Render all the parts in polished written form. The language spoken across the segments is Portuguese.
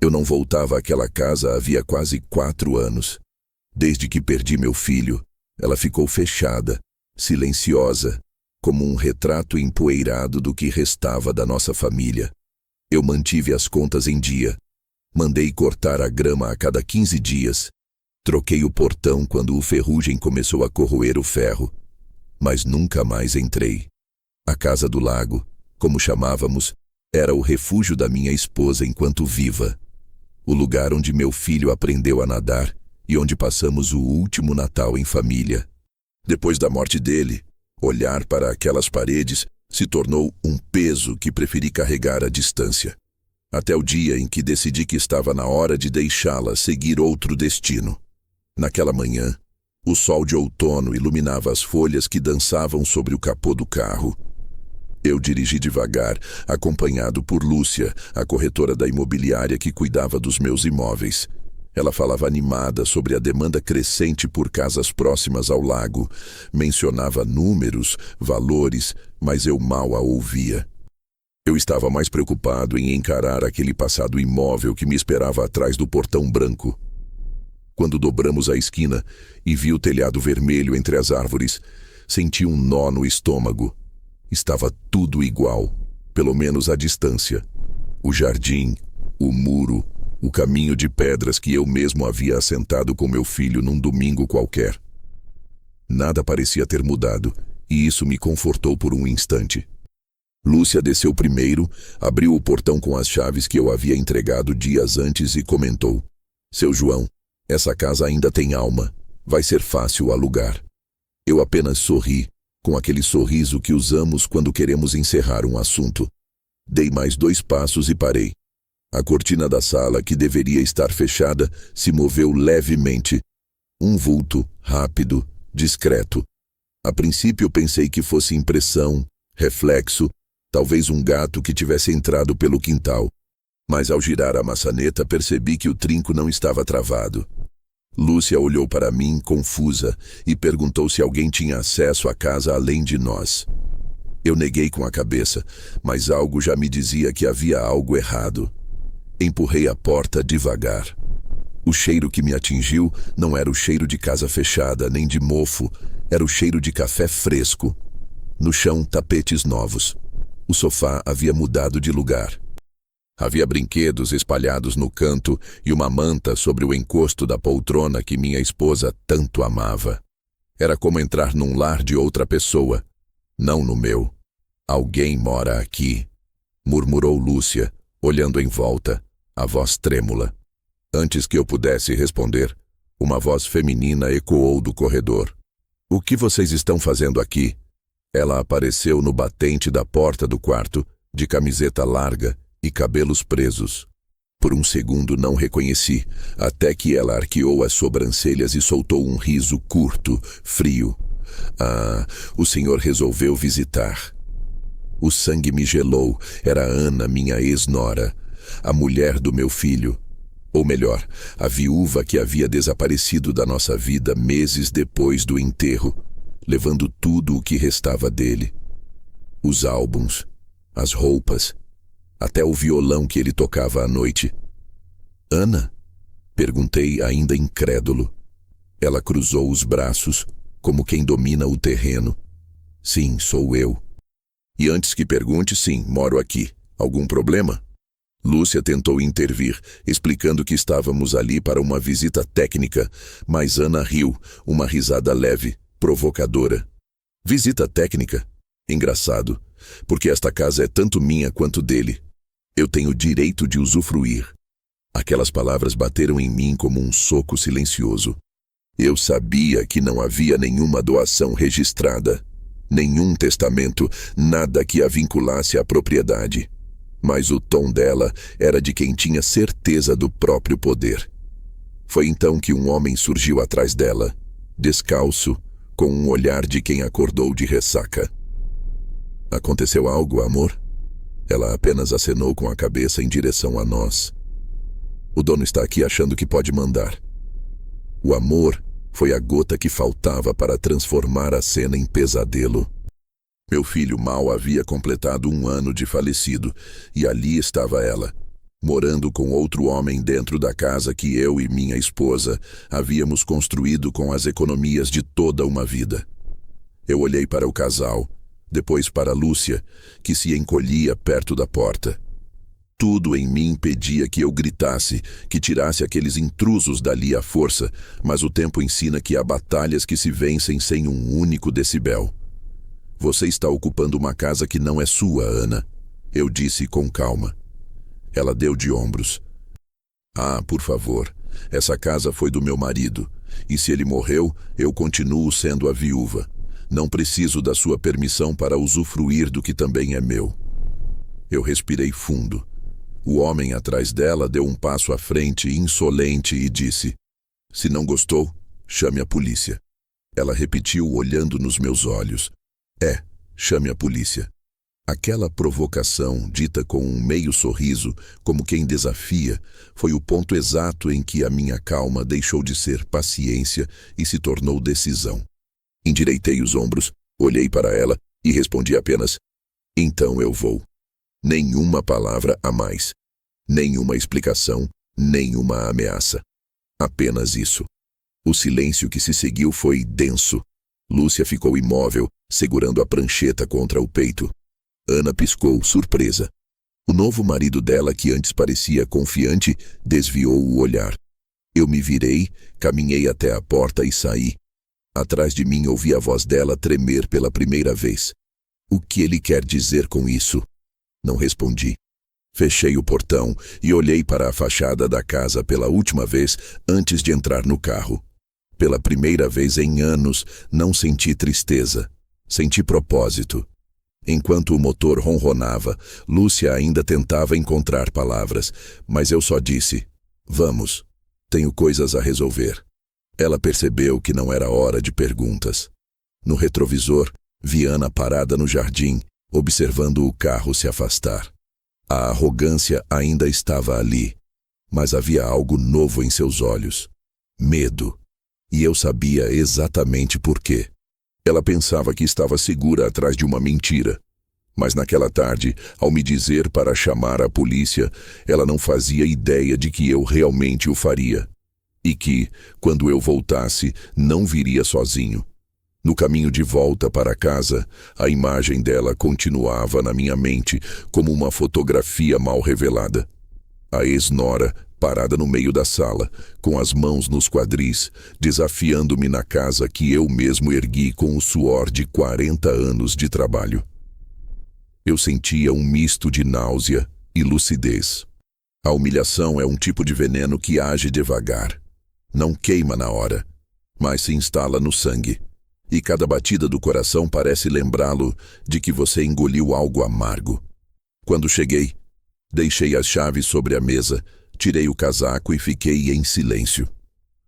Eu não voltava àquela casa havia quase 4 anos. Desde que perdi meu filho, ela ficou fechada, silenciosa, como um retrato empoeirado do que restava da nossa família. Eu mantive as contas em dia. Mandei cortar a grama a cada 15 dias. Troquei o portão quando o ferrugem começou a corroer o ferro. Mas nunca mais entrei. A casa do lago, como chamávamos, era o refúgio da minha esposa enquanto viva. O lugar onde meu filho aprendeu a nadar e onde passamos o último Natal em família. Depois da morte dele, olhar para aquelas paredes se tornou um peso que preferi carregar à distância. Até o dia em que decidi que estava na hora de deixá-la seguir outro destino. Naquela manhã, o sol de outono iluminava as folhas que dançavam sobre o capô do carro. Eu dirigi devagar, acompanhado por Lúcia, a corretora da imobiliária que cuidava dos meus imóveis. Ela falava animada sobre a demanda crescente por casas próximas ao lago. Mencionava números, valores, mas eu mal a ouvia. Eu estava mais preocupado em encarar aquele passado imóvel que me esperava atrás do portão branco. Quando dobramos a esquina e vi o telhado vermelho entre as árvores, senti um nó no estômago. Estava tudo igual, pelo menos à distância. O jardim, o muro, o caminho de pedras que eu mesmo havia assentado com meu filho num domingo qualquer. Nada parecia ter mudado, e isso me confortou por um instante. Lúcia desceu primeiro, abriu o portão com as chaves que eu havia entregado dias antes e comentou: "Seu João, essa casa ainda tem alma. Vai ser fácil alugar." Eu apenas sorri, com aquele sorriso que usamos quando queremos encerrar um assunto. Dei mais 2 passos e parei. A cortina da sala, que deveria estar fechada, se moveu levemente. Um vulto, rápido, discreto. A princípio pensei que fosse impressão, reflexo, talvez um gato que tivesse entrado pelo quintal. Mas ao girar a maçaneta percebi que o trinco não estava travado. Lúcia olhou para mim, confusa, e perguntou se alguém tinha acesso à casa além de nós. Eu neguei com a cabeça, mas algo já me dizia que havia algo errado. Empurrei a porta devagar. O cheiro que me atingiu não era o cheiro de casa fechada, nem de mofo, era o cheiro de café fresco. No chão, tapetes novos. O sofá havia mudado de lugar. Havia brinquedos espalhados no canto e uma manta sobre o encosto da poltrona que minha esposa tanto amava. Era como entrar num lar de outra pessoa, não no meu. "Alguém mora aqui", murmurou Lúcia, olhando em volta, a voz trêmula. Antes que eu pudesse responder, uma voz feminina ecoou do corredor. "O que vocês estão fazendo aqui?" Ela apareceu no batente da porta do quarto, de camiseta larga e cabelos presos. Por um segundo não reconheci, até que ela arqueou as sobrancelhas e soltou um riso curto, frio. "Ah, o senhor resolveu visitar." O sangue me gelou. Era Ana, minha ex-nora, a mulher do meu filho. Ou melhor, a viúva que havia desaparecido da nossa vida meses depois do enterro, levando tudo o que restava dele. Os álbuns, as roupas, até o violão que ele tocava à noite. "Ana?" perguntei, ainda incrédulo. Ela cruzou os braços, como quem domina o terreno. "Sim, sou eu." "E antes que pergunte, sim, moro aqui. Algum problema?" Lúcia tentou intervir, explicando que estávamos ali para uma visita técnica, mas Ana riu, uma risada leve, provocadora. "Visita técnica? Engraçado, porque esta casa é tanto minha quanto dele. Eu tenho direito de usufruir." Aquelas palavras bateram em mim como um soco silencioso. Eu sabia que não havia nenhuma doação registrada, nenhum testamento, nada que a vinculasse à propriedade. Mas o tom dela era de quem tinha certeza do próprio poder. Foi então que um homem surgiu atrás dela, descalço, com um olhar de quem acordou de ressaca. "Aconteceu algo, amor?" Ela apenas acenou com a cabeça em direção a nós. "O dono está aqui achando que pode mandar." O amor foi a gota que faltava para transformar a cena em pesadelo. Meu filho mal havia completado 1 ano de falecido, e ali estava ela, morando com outro homem dentro da casa que eu e minha esposa havíamos construído com as economias de toda uma vida. Eu olhei para o casal, depois para Lúcia, que se encolhia perto da porta. Tudo em mim pedia que eu gritasse, que tirasse aqueles intrusos dali à força, mas o tempo ensina que há batalhas que se vencem sem um único decibel. Você está ocupando uma casa que não é sua, Ana, eu disse com calma. Ela deu de ombros. Ah, por favor, essa casa foi do meu marido, e se ele morreu, eu continuo sendo a viúva. Não preciso da sua permissão para usufruir do que também é meu. Eu respirei fundo. O homem atrás dela deu um passo à frente, insolente, e disse: Se não gostou, chame a polícia. Ela repetiu, olhando nos meus olhos: chame a polícia. Aquela provocação, dita com um meio sorriso, como quem desafia, foi o ponto exato em que a minha calma deixou de ser paciência e se tornou decisão. Endireitei os ombros, olhei para ela e respondi apenas: Então eu vou. Nenhuma palavra a mais. Nenhuma explicação, nenhuma ameaça. Apenas isso. O silêncio que se seguiu foi denso. Lúcia ficou imóvel, segurando a prancheta contra o peito. Ana piscou, surpresa. O novo marido dela, que antes parecia confiante, desviou o olhar. Eu me virei, caminhei até a porta e saí. Atrás de mim ouvi a voz dela tremer pela primeira vez. O que ele quer dizer com isso? Não respondi. Fechei o portão e olhei para a fachada da casa pela última vez antes de entrar no carro. Pela primeira vez em anos, não senti tristeza. Senti propósito. Enquanto o motor ronronava, Lúcia ainda tentava encontrar palavras, mas eu só disse: Vamos, tenho coisas a resolver. Ela percebeu que não era hora de perguntas. No retrovisor, vi Ana parada no jardim, observando o carro se afastar. A arrogância ainda estava ali, mas havia algo novo em seus olhos. Medo. E eu sabia exatamente por quê. Ela pensava que estava segura atrás de uma mentira. Mas naquela tarde, ao me dizer para chamar a polícia, ela não fazia ideia de que eu realmente o faria. E que, quando eu voltasse, não viria sozinho. No caminho de volta para casa, a imagem dela continuava na minha mente como uma fotografia mal revelada. A ex-nora, parada no meio da sala, com as mãos nos quadris, desafiando-me na casa que eu mesmo ergui com o suor de 40 anos de trabalho. Eu sentia um misto de náusea e lucidez. A humilhação é um tipo de veneno que age devagar. Não queima na hora, mas se instala no sangue. E cada batida do coração parece lembrá-lo de que você engoliu algo amargo. Quando cheguei, deixei as chaves sobre a mesa, tirei o casaco e fiquei em silêncio.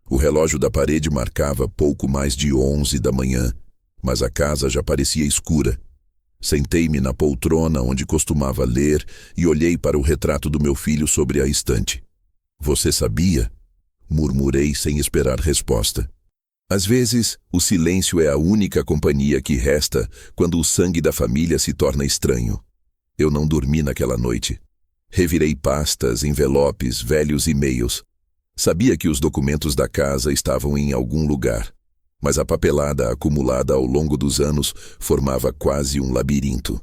O relógio da parede marcava pouco mais de 11 da manhã, mas a casa já parecia escura. Sentei-me na poltrona onde costumava ler e olhei para o retrato do meu filho sobre a estante. Você sabia? Murmurei sem esperar resposta. Às vezes, o silêncio é a única companhia que resta quando o sangue da família se torna estranho. Eu não dormi naquela noite. Revirei pastas, envelopes, velhos e-mails. Sabia que os documentos da casa estavam em algum lugar, mas a papelada acumulada ao longo dos anos formava quase um labirinto.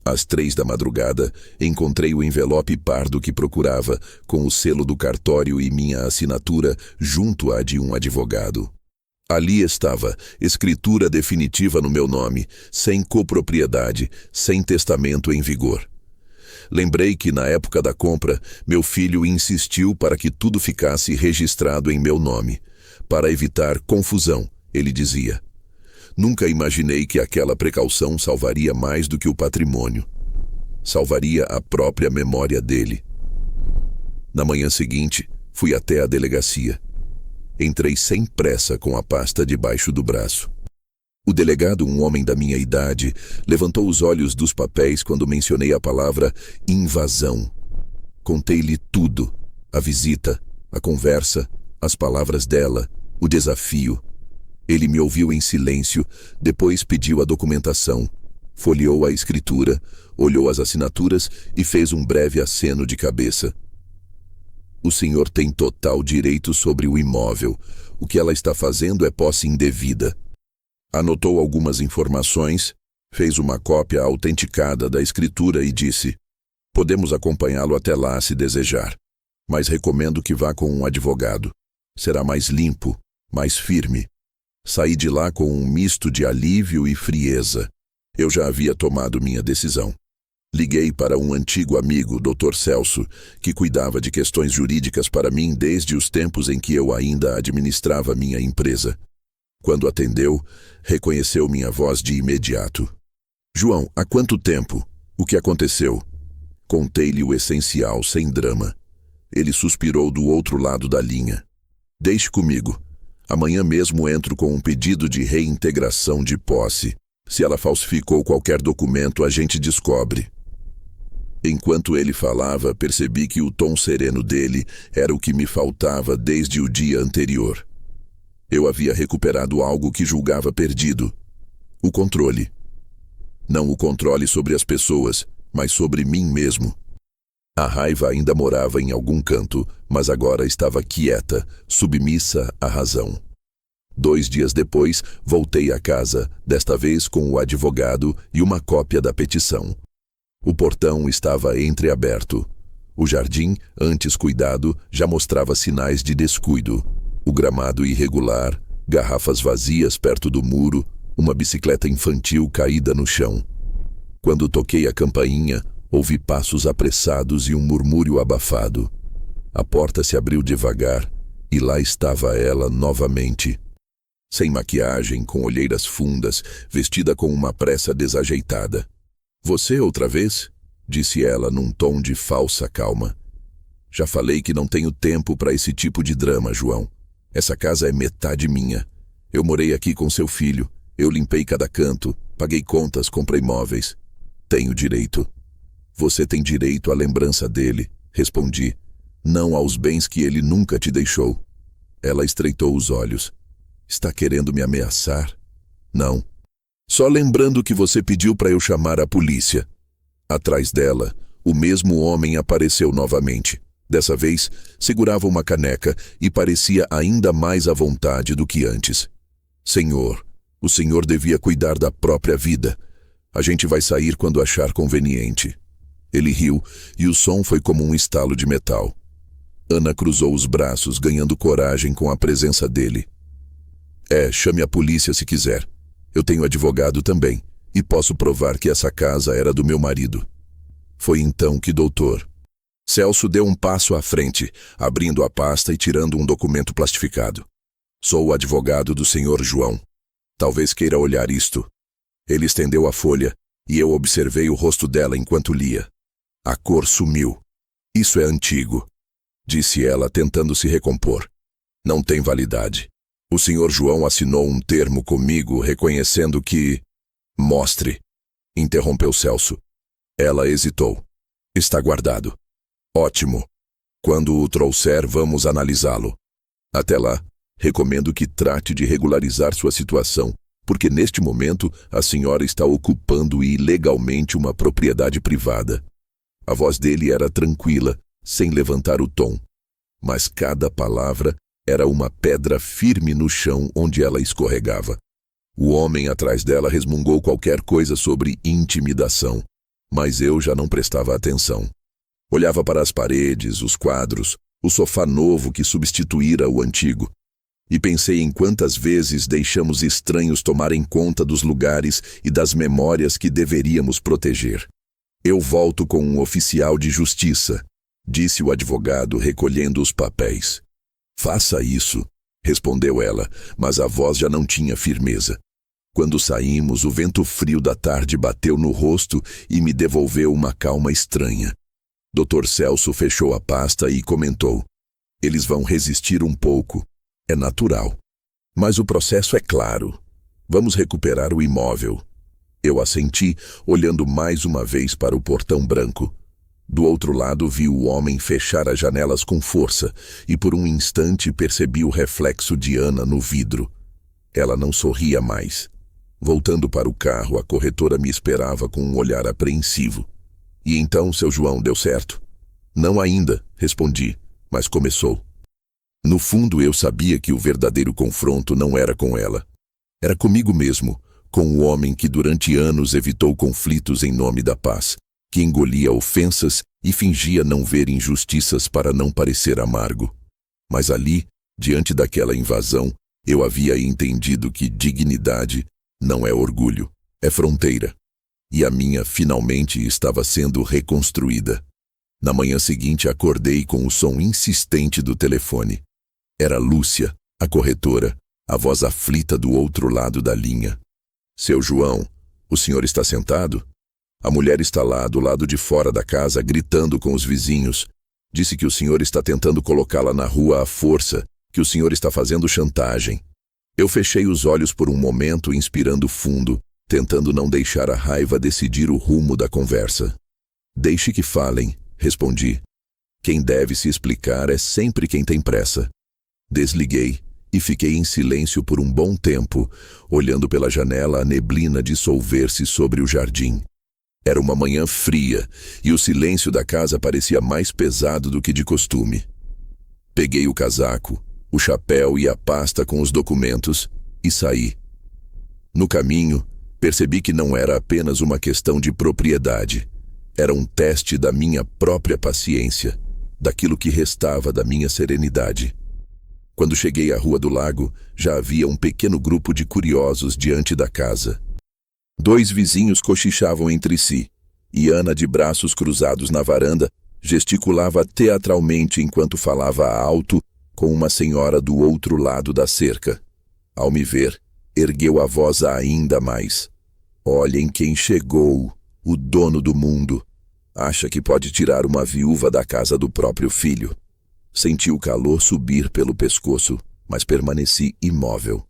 Às 3 da madrugada, encontrei o envelope pardo que procurava, com o selo do cartório e minha assinatura junto à de um advogado. Ali estava, escritura definitiva no meu nome, sem copropriedade, sem testamento em vigor. Lembrei que, na época da compra, meu filho insistiu para que tudo ficasse registrado em meu nome. Para evitar confusão, ele dizia. Nunca imaginei que aquela precaução salvaria mais do que o patrimônio. Salvaria a própria memória dele. Na manhã seguinte, fui até a delegacia. Entrei sem pressa com a pasta debaixo do braço. O delegado, um homem da minha idade, levantou os olhos dos papéis quando mencionei a palavra invasão. Contei-lhe tudo: a visita, a conversa, as palavras dela, o desafio. Ele me ouviu em silêncio, depois pediu a documentação, folheou a escritura, olhou as assinaturas e fez um breve aceno de cabeça. O senhor tem total direito sobre o imóvel. O que ela está fazendo é posse indevida. Anotou algumas informações, fez uma cópia autenticada da escritura e disse: podemos acompanhá-lo até lá se desejar, mas recomendo que vá com um advogado. Será mais limpo, mais firme. Saí de lá com um misto de alívio e frieza. Eu já havia tomado minha decisão. Liguei para um antigo amigo, Dr. Celso, que cuidava de questões jurídicas para mim desde os tempos em que eu ainda administrava minha empresa. Quando atendeu, reconheceu minha voz de imediato. João, há quanto tempo? O que aconteceu? Contei-lhe o essencial, sem drama. Ele suspirou do outro lado da linha. Deixe comigo. Amanhã mesmo entro com um pedido de reintegração de posse. Se ela falsificou qualquer documento, a gente descobre. Enquanto ele falava, percebi que o tom sereno dele era o que me faltava desde o dia anterior. Eu havia recuperado algo que julgava perdido. O controle. Não o controle sobre as pessoas, mas sobre mim mesmo. A raiva ainda morava em algum canto, mas agora estava quieta, submissa à razão. 2 dias depois, voltei à casa, desta vez com o advogado e uma cópia da petição. O portão estava entreaberto. O jardim, antes cuidado, já mostrava sinais de descuido. O gramado irregular, garrafas vazias perto do muro, uma bicicleta infantil caída no chão. Quando toquei a campainha, ouvi passos apressados e um murmúrio abafado. A porta se abriu devagar e lá estava ela novamente. Sem maquiagem, com olheiras fundas, vestida com uma pressa desajeitada. Você outra vez? Disse ela num tom de falsa calma. Já falei que não tenho tempo para esse tipo de drama, João. Essa casa é metade minha. Eu morei aqui com seu filho. Eu limpei cada canto, paguei contas, comprei móveis. Tenho direito. Você tem direito à lembrança dele, respondi. Não aos bens que ele nunca te deixou. Ela estreitou os olhos. Está querendo me ameaçar? Não. Só lembrando que você pediu para eu chamar a polícia. Atrás dela, o mesmo homem apareceu novamente. Dessa vez, segurava uma caneca e parecia ainda mais à vontade do que antes. Senhor, o senhor devia cuidar da própria vida. A gente vai sair quando achar conveniente. Ele riu e o som foi como um estalo de metal. Ana cruzou os braços, ganhando coragem com a presença dele. Chame a polícia se quiser. Eu tenho advogado também, e posso provar que essa casa era do meu marido. Foi então que Dr. Celso deu um passo à frente, abrindo a pasta e tirando um documento plastificado. Sou o advogado do senhor João. Talvez queira olhar isto. Ele estendeu a folha, e eu observei o rosto dela enquanto lia. A cor sumiu. Isso é antigo, disse ela, tentando se recompor. Não tem validade. O senhor João assinou um termo comigo, reconhecendo que... Mostre, interrompeu Celso. Ela hesitou. Está guardado. Ótimo. Quando o trouxer, vamos analisá-lo. Até lá, recomendo que trate de regularizar sua situação, porque neste momento a senhora está ocupando ilegalmente uma propriedade privada. A voz dele era tranquila, sem levantar o tom, mas cada palavra era uma pedra firme no chão onde ela escorregava. O homem atrás dela resmungou qualquer coisa sobre intimidação, mas eu já não prestava atenção. Olhava para as paredes, os quadros, o sofá novo que substituíra o antigo, e pensei em quantas vezes deixamos estranhos tomarem conta dos lugares e das memórias que deveríamos proteger. Eu volto com um oficial de justiça, disse o advogado, recolhendo os papéis. Faça isso, respondeu ela, mas a voz já não tinha firmeza. Quando saímos, o vento frio da tarde bateu no rosto e me devolveu uma calma estranha. Dr. Celso fechou a pasta e comentou. Eles vão resistir um pouco. É natural. Mas o processo é claro. Vamos recuperar o imóvel. Eu assenti, olhando mais uma vez para o portão branco. Do outro lado vi o homem fechar as janelas com força e por um instante percebi o reflexo de Ana no vidro. Ela não sorria mais. Voltando para o carro, a corretora me esperava com um olhar apreensivo. E então, seu João, deu certo? Não ainda, respondi, Mas começou. No fundo, eu sabia que o verdadeiro confronto não era com ela. Era comigo mesmo, com o homem que durante anos evitou conflitos em nome da paz, que engolia ofensas e fingia não ver injustiças para não parecer amargo. Mas ali, diante daquela invasão, eu havia entendido que dignidade não é orgulho, é fronteira. E a minha finalmente estava sendo reconstruída. Na manhã seguinte acordei com o som insistente do telefone. Era Lúcia, a corretora, a voz aflita do outro lado da linha. Seu João, o senhor está sentado? A mulher está lá, do lado de fora da casa, gritando com os vizinhos. Disse que o senhor está tentando colocá-la na rua à força, que o senhor está fazendo chantagem. Eu fechei os olhos por um momento, inspirando fundo, tentando não deixar a raiva decidir o rumo da conversa. Deixe que falem, respondi. Quem deve se explicar é sempre quem tem pressa. Desliguei e fiquei em silêncio por um bom tempo, olhando pela janela a neblina dissolver-se sobre o jardim. Era uma manhã fria e o silêncio da casa parecia mais pesado do que de costume. Peguei o casaco, o chapéu e a pasta com os documentos e saí. No caminho, percebi que não era apenas uma questão de propriedade. Era um teste da minha própria paciência, daquilo que restava da minha serenidade. Quando cheguei à Rua do Lago, já havia um pequeno grupo de curiosos diante da casa. 2 vizinhos cochichavam entre si, e Ana, de braços cruzados na varanda, gesticulava teatralmente enquanto falava alto com uma senhora do outro lado da cerca. Ao me ver, ergueu a voz ainda mais. Olhem quem chegou, o dono do mundo. Acha que pode tirar uma viúva da casa do próprio filho. Senti o calor subir pelo pescoço, mas permaneci imóvel.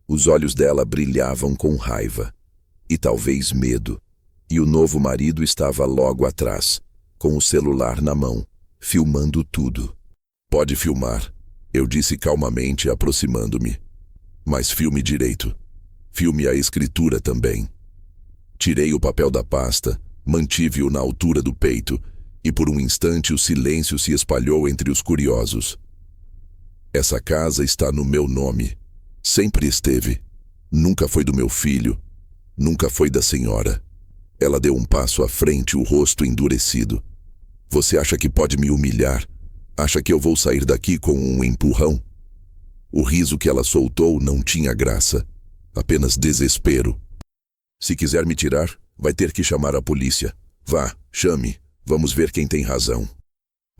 Os olhos dela brilhavam com raiva, e talvez medo, e o novo marido estava logo atrás, com o celular na mão, filmando tudo. Pode filmar, eu disse calmamente, aproximando-me. Mas filme direito. Filme a escritura também. Tirei o papel da pasta, mantive-o na altura do peito, e por um instante o silêncio se espalhou entre os curiosos. Essa casa está no meu nome. Sempre esteve. Nunca foi do meu filho. Nunca foi da senhora. Ela deu um passo à frente, o rosto endurecido. Você acha que pode me humilhar? Acha que eu vou sair daqui com um empurrão? O riso que ela soltou não tinha graça, apenas desespero. Se quiser me tirar, vai ter que chamar a polícia. Vá, chame. Vamos ver quem tem razão.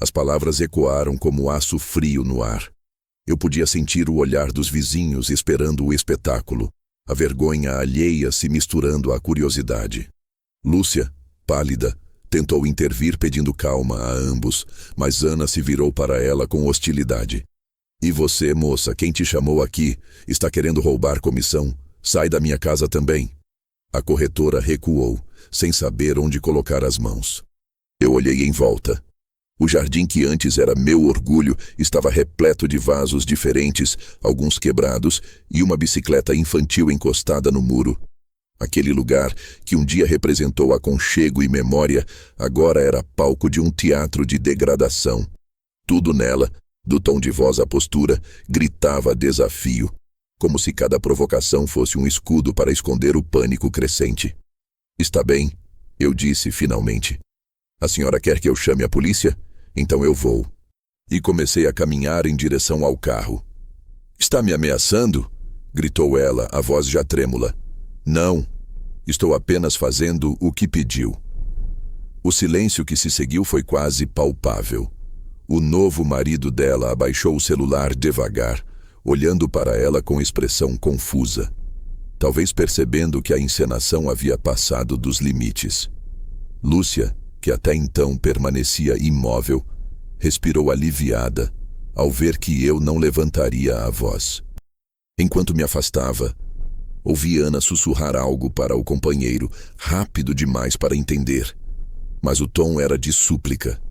As palavras ecoaram como aço frio no ar. Eu podia sentir o olhar dos vizinhos esperando o espetáculo, a vergonha alheia se misturando à curiosidade. Lúcia, pálida, tentou intervir pedindo calma a ambos, mas Ana se virou para ela com hostilidade. E você, moça, quem te chamou aqui? Está querendo roubar comissão? Sai da minha casa também. A corretora recuou, sem saber onde colocar as mãos. Eu olhei em volta. O jardim que antes era meu orgulho estava repleto de vasos diferentes, alguns quebrados, e uma bicicleta infantil encostada no muro. Aquele lugar, que um dia representou aconchego e memória, agora era palco de um teatro de degradação. Tudo nela, do tom de voz à postura, gritava desafio, como se cada provocação fosse um escudo para esconder o pânico crescente. Está bem, eu disse finalmente. A senhora quer que eu chame a polícia? Então eu vou. E comecei a caminhar em direção ao carro. Está me ameaçando? Gritou ela, a voz já trêmula. Não, estou apenas fazendo o que pediu. O silêncio que se seguiu foi quase palpável. O novo marido dela abaixou o celular devagar, olhando para ela com expressão confusa, talvez percebendo que a encenação havia passado dos limites. Lúcia, que até então permanecia imóvel, respirou aliviada ao ver que eu não levantaria a voz. Enquanto me afastava, ouvi Ana sussurrar algo para o companheiro, rápido demais para entender. Mas o tom era de súplica.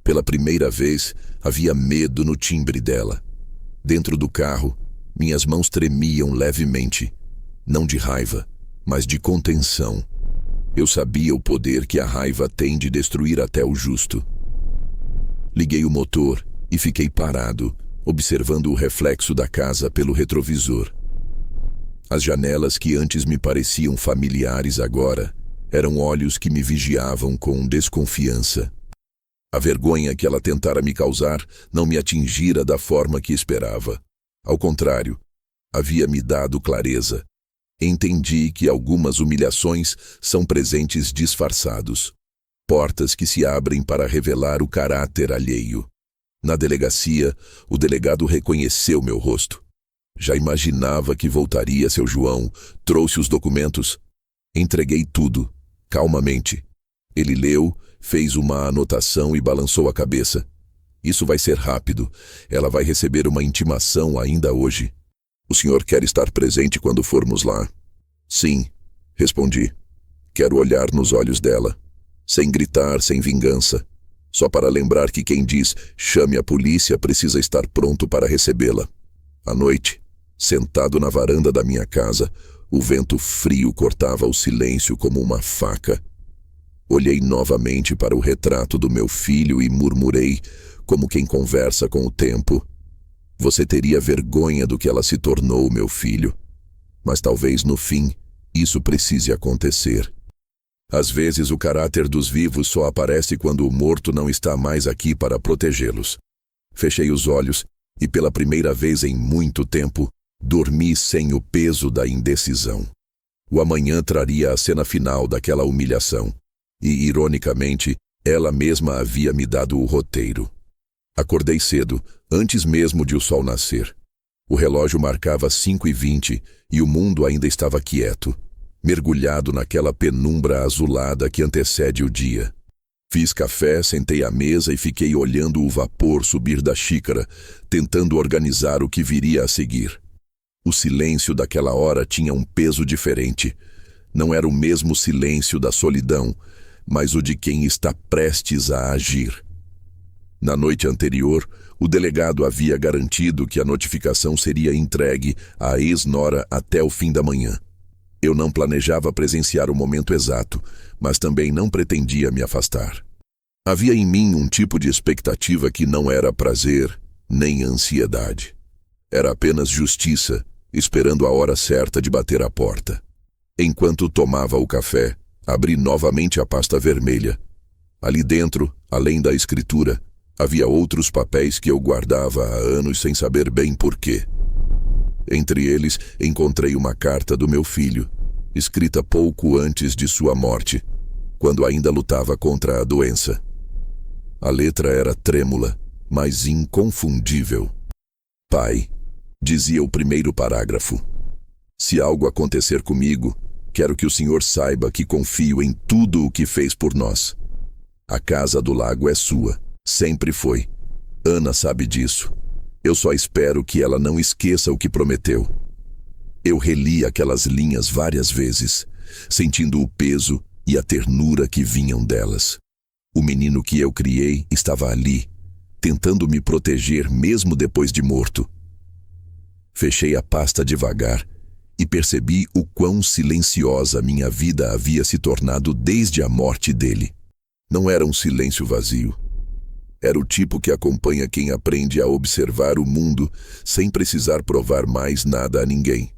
Pela primeira vez, havia medo no timbre dela. Dentro do carro, minhas mãos tremiam levemente, não de raiva, mas de contenção. Eu sabia o poder que a raiva tem de destruir até o justo. Liguei o motor e fiquei parado, observando o reflexo da casa pelo retrovisor. As janelas que antes me pareciam familiares agora eram olhos que me vigiavam com desconfiança. A vergonha que ela tentara me causar não me atingira da forma que esperava. Ao contrário, havia me dado clareza. Entendi que algumas humilhações são presentes disfarçados, portas que se abrem para revelar o caráter alheio. Na delegacia, o delegado reconheceu meu rosto. Já imaginava que voltaria. Seu João trouxe os documentos. Entreguei tudo, calmamente. Ele leu, fez uma anotação e balançou a cabeça. Isso vai ser rápido. Ela vai receber uma intimação ainda hoje. O senhor quer estar presente quando formos lá? Sim, respondi. Quero olhar nos olhos dela, sem gritar, sem vingança. Só para lembrar que quem diz chame a polícia precisa estar pronto para recebê-la. À noite, sentado na varanda da minha casa, o vento frio cortava o silêncio como uma faca. Olhei novamente para o retrato do meu filho e murmurei, como quem conversa com o tempo. Você teria vergonha do que ela se tornou, meu filho. Mas talvez no fim isso precise acontecer. Às vezes o caráter dos vivos só aparece quando o morto não está mais aqui para protegê-los. Fechei os olhos e pela primeira vez em muito tempo, dormi sem o peso da indecisão. O amanhã traria a cena final daquela humilhação. E, ironicamente, ela mesma havia me dado o roteiro. Acordei cedo, antes mesmo de o sol nascer. O relógio marcava 5h20 e o mundo ainda estava quieto, mergulhado naquela penumbra azulada que antecede o dia. Fiz café, sentei à mesa e fiquei olhando o vapor subir da xícara, tentando organizar o que viria a seguir. O silêncio daquela hora tinha um peso diferente. Não era o mesmo silêncio da solidão, mas o de quem está prestes a agir. Na noite anterior, o delegado havia garantido que a notificação seria entregue à ex-nora até o fim da manhã. Eu não planejava presenciar o momento exato, mas também não pretendia me afastar. Havia em mim um tipo de expectativa que não era prazer nem ansiedade. Era apenas justiça, esperando a hora certa de bater à porta. Enquanto tomava o café, abri novamente a pasta vermelha. Ali dentro, além da escritura, havia outros papéis que eu guardava há anos sem saber bem porquê. Entre eles, encontrei uma carta do meu filho, escrita pouco antes de sua morte, quando ainda lutava contra a doença. A letra era trêmula, mas inconfundível. Pai, dizia o primeiro parágrafo, se algo acontecer comigo, quero que o senhor saiba que confio em tudo o que fez por nós. A casa do lago é sua, sempre foi. Ana sabe disso. Eu só espero que ela não esqueça o que prometeu. Eu reli aquelas linhas várias vezes, sentindo o peso e a ternura que vinham delas. O menino que eu criei estava ali, tentando me proteger mesmo depois de morto. Fechei a pasta devagar e percebi o quão silenciosa minha vida havia se tornado desde a morte dele. Não era um silêncio vazio. Era o tipo que acompanha quem aprende a observar o mundo sem precisar provar mais nada a ninguém.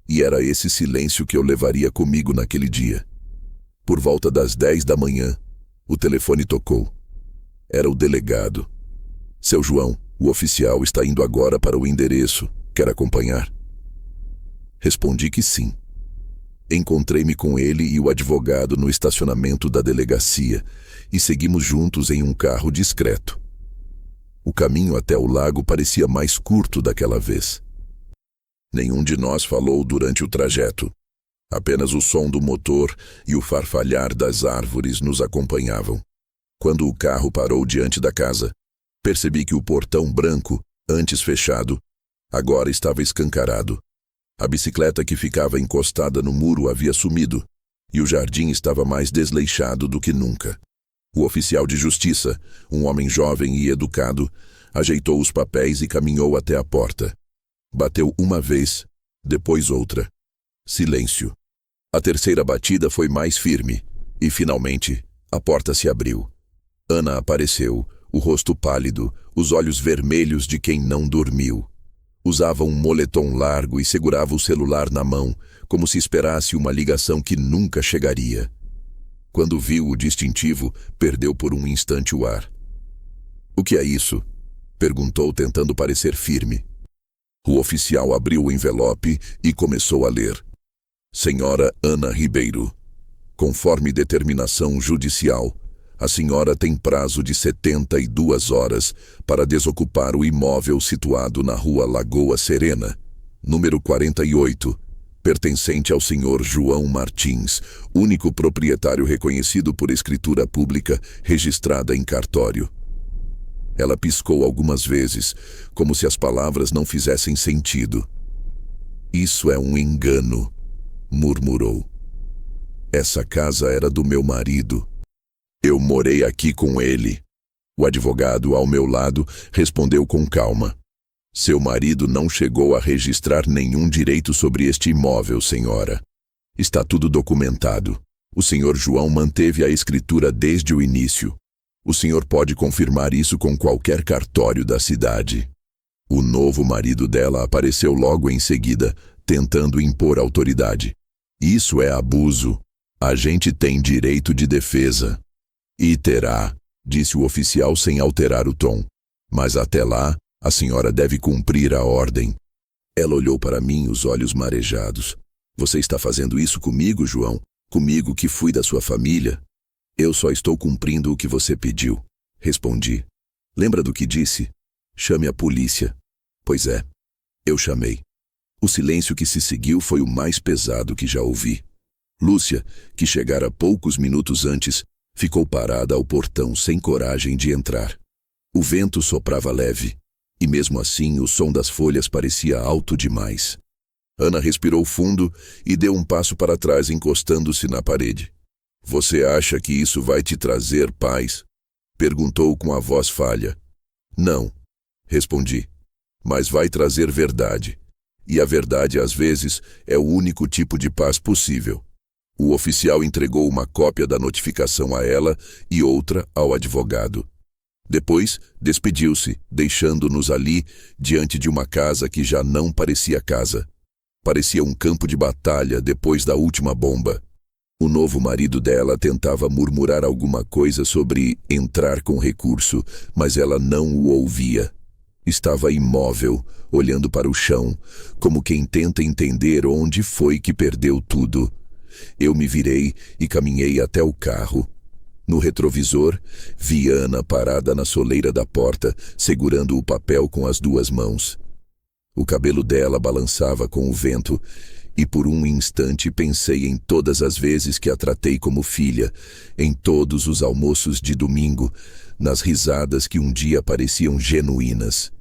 E era esse silêncio que eu levaria comigo naquele dia. Por volta das 10 da manhã, o telefone tocou. Era o delegado. Seu João, o oficial está indo agora para o endereço. Quer acompanhar? Respondi que sim. Encontrei-me com ele e o advogado no estacionamento da delegacia e seguimos juntos em um carro discreto. O caminho até o lago parecia mais curto daquela vez. Nenhum de nós falou durante o trajeto. Apenas o som do motor e o farfalhar das árvores nos acompanhavam. Quando o carro parou diante da casa, percebi que o portão branco, antes fechado, agora estava escancarado. A bicicleta que ficava encostada no muro havia sumido, e o jardim estava mais desleixado do que nunca. O oficial de justiça, um homem jovem e educado, ajeitou os papéis e caminhou até a porta. Bateu uma vez, depois outra. Silêncio. A terceira batida foi mais firme, e finalmente a porta se abriu. Ana apareceu, o rosto pálido, os olhos vermelhos de quem não dormiu. Usava um moletom largo e segurava o celular na mão, como se esperasse uma ligação que nunca chegaria. Quando viu o distintivo, perdeu por um instante o ar. "O que é isso?" perguntou, tentando parecer firme. O oficial abriu o envelope e começou a ler. "Senhora Ana Ribeiro, conforme determinação judicial, a senhora tem prazo de 72 horas para desocupar o imóvel situado na rua Lagoa Serena, número 48, pertencente ao senhor João Martins, único proprietário reconhecido por escritura pública registrada em cartório." Ela piscou algumas vezes, como se as palavras não fizessem sentido. "Isso é um engano", murmurou. "Essa casa era do meu marido. Eu morei aqui com ele." O advogado, ao meu lado, respondeu com calma. "Seu marido não chegou a registrar nenhum direito sobre este imóvel, senhora. Está tudo documentado. O senhor João manteve a escritura desde o início. O senhor pode confirmar isso com qualquer cartório da cidade." O novo marido dela apareceu logo em seguida, tentando impor autoridade. "Isso é abuso. A gente tem direito de defesa." "E terá", disse o oficial sem alterar o tom. "Mas até lá, a senhora deve cumprir a ordem." Ela olhou para mim, os olhos marejados. "Você está fazendo isso comigo, João? Comigo que fui da sua família?" "Eu só estou cumprindo o que você pediu", respondi. "Lembra do que disse? Chame a polícia." Pois é, eu chamei. O silêncio que se seguiu foi o mais pesado que já ouvi. Lúcia, que chegara poucos minutos antes, ficou parada ao portão sem coragem de entrar. O vento soprava leve, e mesmo assim o som das folhas parecia alto demais. Ana respirou fundo e deu um passo para trás, encostando-se na parede. "Você acha que isso vai te trazer paz?" perguntou com a voz falha. "Não", respondi, "mas vai trazer verdade. E a verdade, às vezes, é o único tipo de paz possível." O oficial entregou uma cópia da notificação a ela e outra ao advogado. Depois, despediu-se, deixando-nos ali, diante de uma casa que já não parecia casa. Parecia um campo de batalha depois da última bomba. O novo marido dela tentava murmurar alguma coisa sobre entrar com recurso, mas ela não o ouvia. Estava imóvel, olhando para o chão, como quem tenta entender onde foi que perdeu tudo. Eu me virei e caminhei até o carro. No retrovisor, vi Ana parada na soleira da porta, segurando o papel com as duas mãos. O cabelo dela balançava com o vento, e por um instante pensei em todas as vezes que a tratei como filha, em todos os almoços de domingo, nas risadas que um dia pareciam genuínas.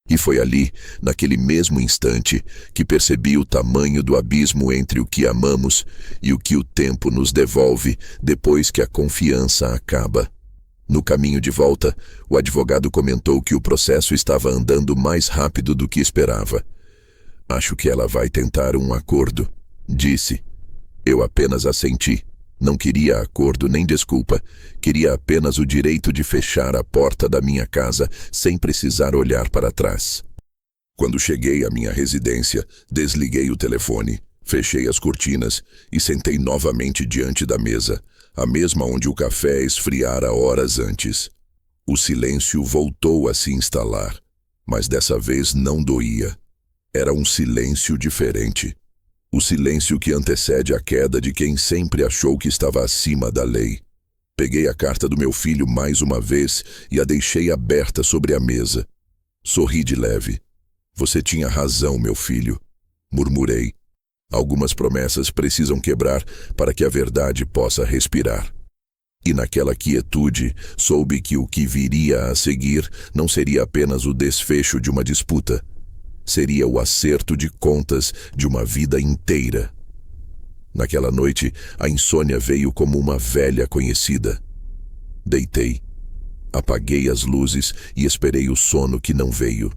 E foi ali, naquele mesmo instante, que percebi o tamanho do abismo entre o que amamos e o que o tempo nos devolve depois que a confiança acaba. No caminho de volta, o advogado comentou que o processo estava andando mais rápido do que esperava. "Acho que ela vai tentar um acordo", disse. Eu apenas assenti. Não queria acordo nem desculpa. Queria apenas o direito de fechar a porta da minha casa sem precisar olhar para trás. Quando cheguei à minha residência, desliguei o telefone, fechei as cortinas e sentei novamente diante da mesa, a mesma onde o café esfriara horas antes. O silêncio voltou a se instalar, mas dessa vez não doía. Era um silêncio diferente. O silêncio que antecede a queda de quem sempre achou que estava acima da lei. Peguei a carta do meu filho mais uma vez e a deixei aberta sobre a mesa. Sorri de leve. "Você tinha razão, meu filho", murmurei. Algumas promessas precisam quebrar para que a verdade possa respirar. E naquela quietude, soube que o que viria a seguir não seria apenas o desfecho de uma disputa. Seria o acerto de contas de uma vida inteira. Naquela noite, a insônia veio como uma velha conhecida. Deitei, apaguei as luzes e esperei o sono que não veio.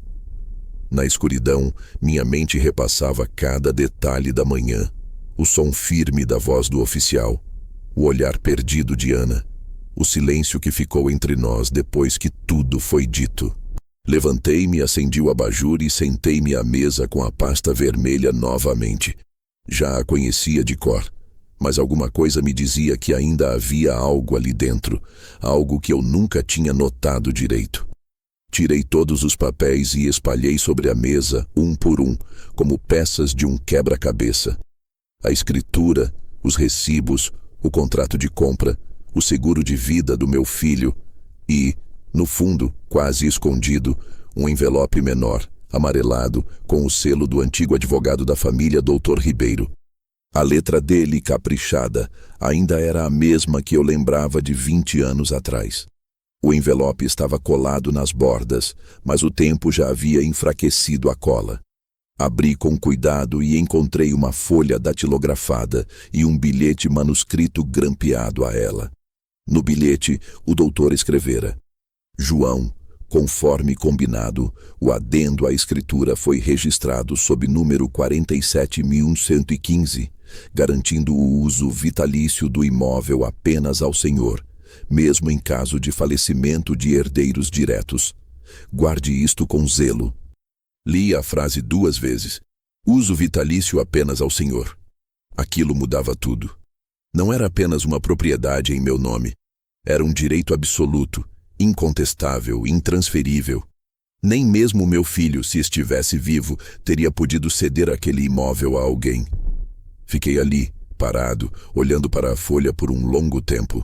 Na escuridão, minha mente repassava cada detalhe da manhã. O som firme da voz do oficial, o olhar perdido de Ana, o silêncio que ficou entre nós depois que tudo foi dito. Levantei-me, acendi o abajur e sentei-me à mesa com a pasta vermelha novamente. Já a conhecia de cor, mas alguma coisa me dizia que ainda havia algo ali dentro, algo que eu nunca tinha notado direito. Tirei todos os papéis e espalhei sobre a mesa, um por um, como peças de um quebra-cabeça. A escritura, os recibos, o contrato de compra, o seguro de vida do meu filho e, no fundo, quase escondido, um envelope menor, amarelado, com o selo do antigo advogado da família, Dr. Ribeiro. A letra dele, caprichada, ainda era a mesma que eu lembrava de 20 anos atrás. O envelope estava colado nas bordas, mas o tempo já havia enfraquecido a cola. Abri com cuidado e encontrei uma folha datilografada e um bilhete manuscrito grampeado a ela. No bilhete, o doutor escrevera: João, conforme combinado, o adendo à escritura foi registrado sob número 47.115, garantindo o uso vitalício do imóvel apenas ao senhor, mesmo em caso de falecimento de herdeiros diretos. Guarde isto com zelo. Li a frase 2 vezes. Uso vitalício apenas ao senhor. Aquilo mudava tudo. Não era apenas uma propriedade em meu nome. Era um direito absoluto, incontestável, intransferível. Nem mesmo meu filho, se estivesse vivo, teria podido ceder aquele imóvel a alguém. Fiquei ali, parado, olhando para a folha por um longo tempo.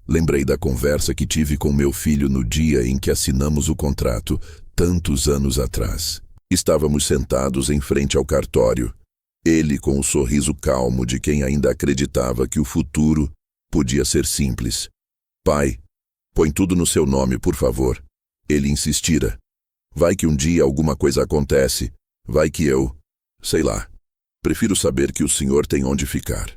Lembrei da conversa que tive com meu filho no dia em que assinamos o contrato, tantos anos atrás. Estávamos sentados em frente ao cartório, ele com o sorriso calmo de quem ainda acreditava que o futuro podia ser simples. Pai, põe tudo no seu nome, por favor. Ele insistira. Vai que um dia alguma coisa acontece, vai que eu... sei lá. Prefiro saber que o senhor tem onde ficar.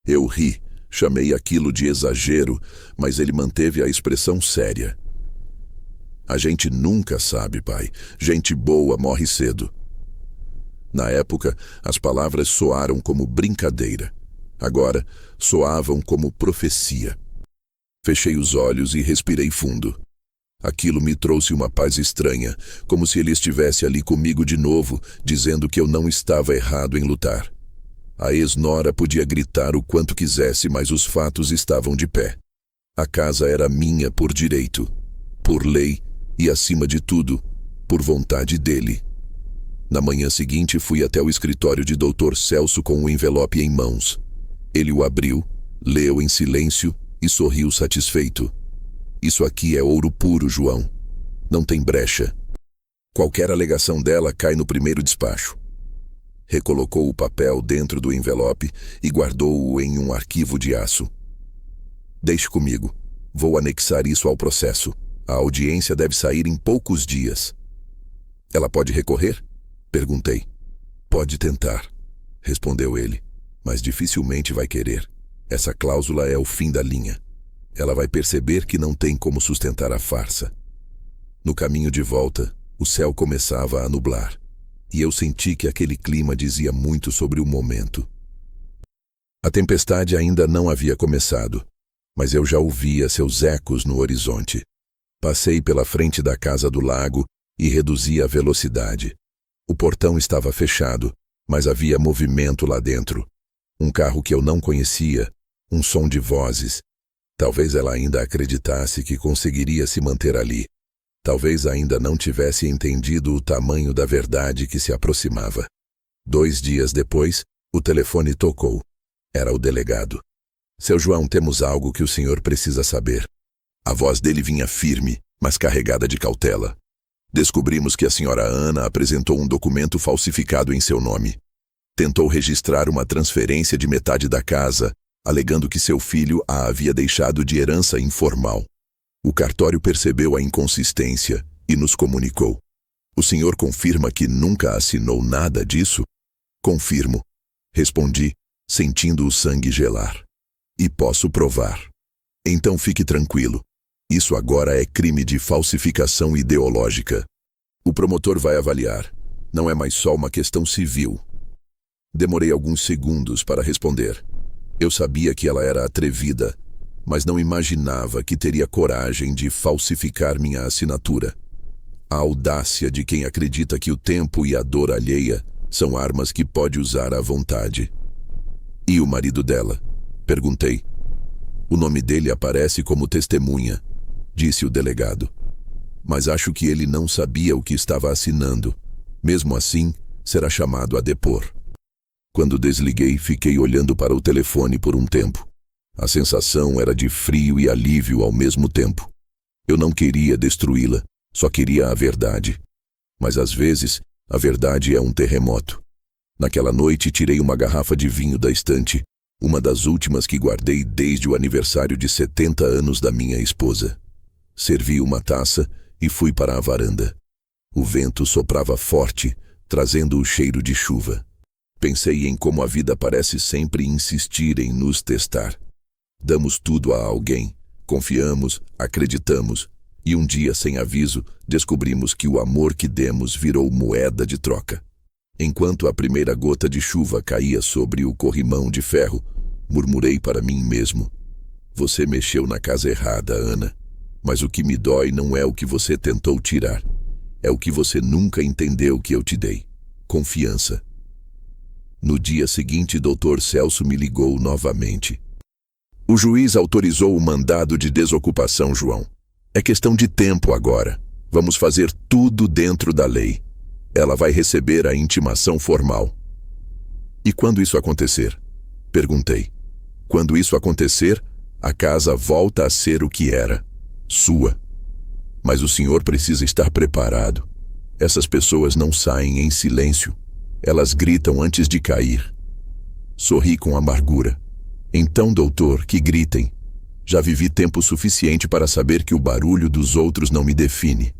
Eu ri. Chamei aquilo de exagero, mas ele manteve a expressão séria. A gente nunca sabe, pai. Gente boa morre cedo. Na época, as palavras soaram como brincadeira. Agora, soavam como profecia. Fechei os olhos e respirei fundo. Aquilo me trouxe uma paz estranha, como se ele estivesse ali comigo de novo, dizendo que eu não estava errado em lutar. A ex-nora podia gritar o quanto quisesse, mas os fatos estavam de pé. A casa era minha por direito, por lei e, acima de tudo, por vontade dele. Na manhã seguinte, fui até o escritório de Dr. Celso com o envelope em mãos. Ele o abriu, leu em silêncio e sorriu satisfeito. Isso aqui é ouro puro, João. Não tem brecha. Qualquer alegação dela cai no primeiro despacho. Recolocou o papel dentro do envelope e guardou-o em um arquivo de aço. Deixe comigo. Vou anexar isso ao processo. A audiência deve sair em poucos dias. Ela pode recorrer? Perguntei. Pode tentar, respondeu ele, mas dificilmente vai querer. Essa cláusula é o fim da linha. Ela vai perceber que não tem como sustentar a farsa. No caminho de volta, o céu começava a nublar. E eu senti que aquele clima dizia muito sobre o momento. A tempestade ainda não havia começado, mas eu já ouvia seus ecos no horizonte. Passei pela frente da casa do lago e reduzi a velocidade. O portão estava fechado, mas havia movimento lá dentro. Um carro que eu não conhecia, um som de vozes. Talvez ela ainda acreditasse que conseguiria se manter ali. Talvez ainda não tivesse entendido o tamanho da verdade que se aproximava. 2 dias depois, o telefone tocou. Era o delegado. Seu João, temos algo que o senhor precisa saber. A voz dele vinha firme, mas carregada de cautela. Descobrimos que a senhora Ana apresentou um documento falsificado em seu nome. Tentou registrar uma transferência de metade da casa, alegando que seu filho a havia deixado de herança informal. O cartório percebeu a inconsistência e nos comunicou. O senhor confirma que nunca assinou nada disso? Confirmo, respondi, sentindo o sangue gelar. E posso provar. Então fique tranquilo. Isso agora é crime de falsificação ideológica. O promotor vai avaliar. Não é mais só uma questão civil. Demorei alguns segundos para responder. Eu sabia que ela era atrevida. mas não imaginava que teria coragem de falsificar minha assinatura. A audácia de quem acredita que o tempo e a dor alheia são armas que pode usar à vontade. E o marido dela? Perguntei. O nome dele aparece como testemunha, disse o delegado. Mas acho que ele não sabia o que estava assinando. Mesmo assim, será chamado a depor. Quando desliguei, fiquei olhando para o telefone por um tempo. A sensação era de frio e alívio ao mesmo tempo. Eu não queria destruí-la, só queria a verdade. Mas às vezes, a verdade é um terremoto. Naquela noite, tirei uma garrafa de vinho da estante, uma das últimas que guardei desde o aniversário de 70 anos da minha esposa. Servi uma taça e fui para a varanda. O vento soprava forte, trazendo o cheiro de chuva. Pensei em como a vida parece sempre insistir em nos testar. Damos tudo a alguém, confiamos, acreditamos, e um dia, sem aviso, descobrimos que o amor que demos virou moeda de troca. Enquanto a primeira gota de chuva caía sobre o corrimão de ferro, murmurei para mim mesmo: você mexeu na casa errada, Ana. Mas o que me dói não é o que você tentou tirar. É o que você nunca entendeu que eu te dei. Confiança. No dia seguinte, Dr. Celso me ligou novamente. O juiz autorizou o mandado de desocupação, João. É questão de tempo agora. Vamos fazer tudo dentro da lei. Ela vai receber a intimação formal. E quando isso acontecer? Perguntei. Quando isso acontecer, a casa volta a ser o que era. Sua. Mas o senhor precisa estar preparado. Essas pessoas não saem em silêncio. Elas gritam antes de cair. Sorri com amargura. Então, doutor, que gritem. Já vivi tempo suficiente para saber que o barulho dos outros não me define.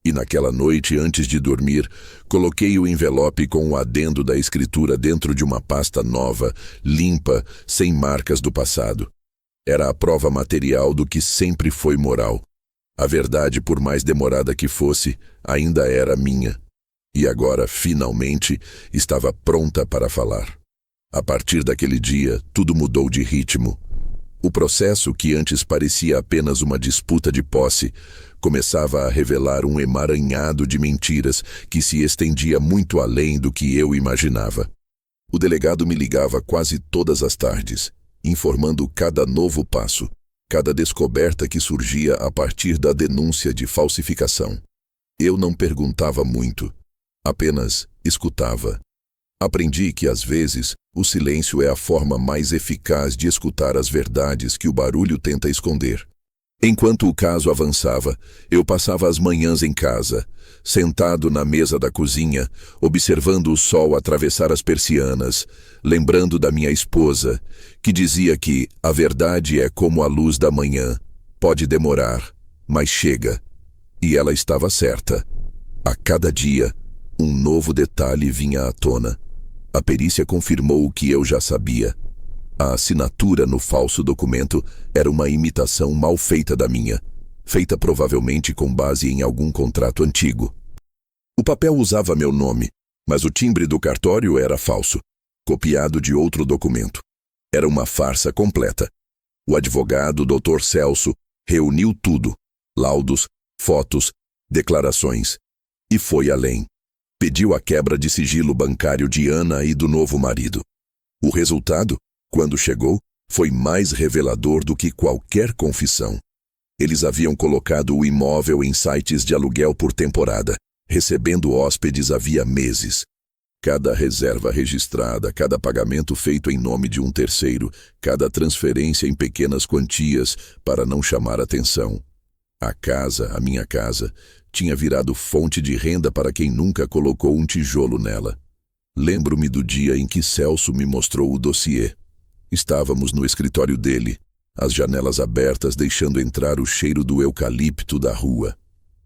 E naquela noite, antes de dormir, coloquei o envelope com o adendo da escritura dentro de uma pasta nova, limpa, sem marcas do passado. Era a prova material do que sempre foi moral. A verdade, por mais demorada que fosse, ainda era minha. E agora, finalmente, estava pronta para falar. A partir daquele dia, tudo mudou de ritmo. O processo, que antes parecia apenas uma disputa de posse, começava a revelar um emaranhado de mentiras que se estendia muito além do que eu imaginava. O delegado me ligava quase todas as tardes, informando cada novo passo, cada descoberta que surgia a partir da denúncia de falsificação. Eu não perguntava muito, apenas escutava. Aprendi que, às vezes, o silêncio é a forma mais eficaz de escutar as verdades que o barulho tenta esconder. Enquanto o caso avançava, eu passava as manhãs em casa, sentado na mesa da cozinha, observando o sol atravessar as persianas, lembrando da minha esposa, que dizia que a verdade é como a luz da manhã, pode demorar, mas chega. E ela estava certa. A cada dia, um novo detalhe vinha à tona. A perícia confirmou o que eu já sabia. A assinatura no falso documento era uma imitação mal feita da minha, feita provavelmente com base em algum contrato antigo. O papel usava meu nome, mas o timbre do cartório era falso, copiado de outro documento. Era uma farsa completa. O advogado, Dr. Celso, reuniu tudo: laudos, fotos, declarações. E foi além. Pediu a quebra de sigilo bancário de Ana e do novo marido. O resultado, quando chegou, foi mais revelador do que qualquer confissão. Eles haviam colocado o imóvel em sites de aluguel por temporada, recebendo hóspedes havia meses. Cada reserva registrada, cada pagamento feito em nome de um terceiro, cada transferência em pequenas quantias para não chamar atenção. A casa, a minha casa, tinha virado fonte de renda para quem nunca colocou um tijolo nela. Lembro-me do dia em que Celso me mostrou o dossiê. Estávamos no escritório dele, as janelas abertas deixando entrar o cheiro do eucalipto da rua.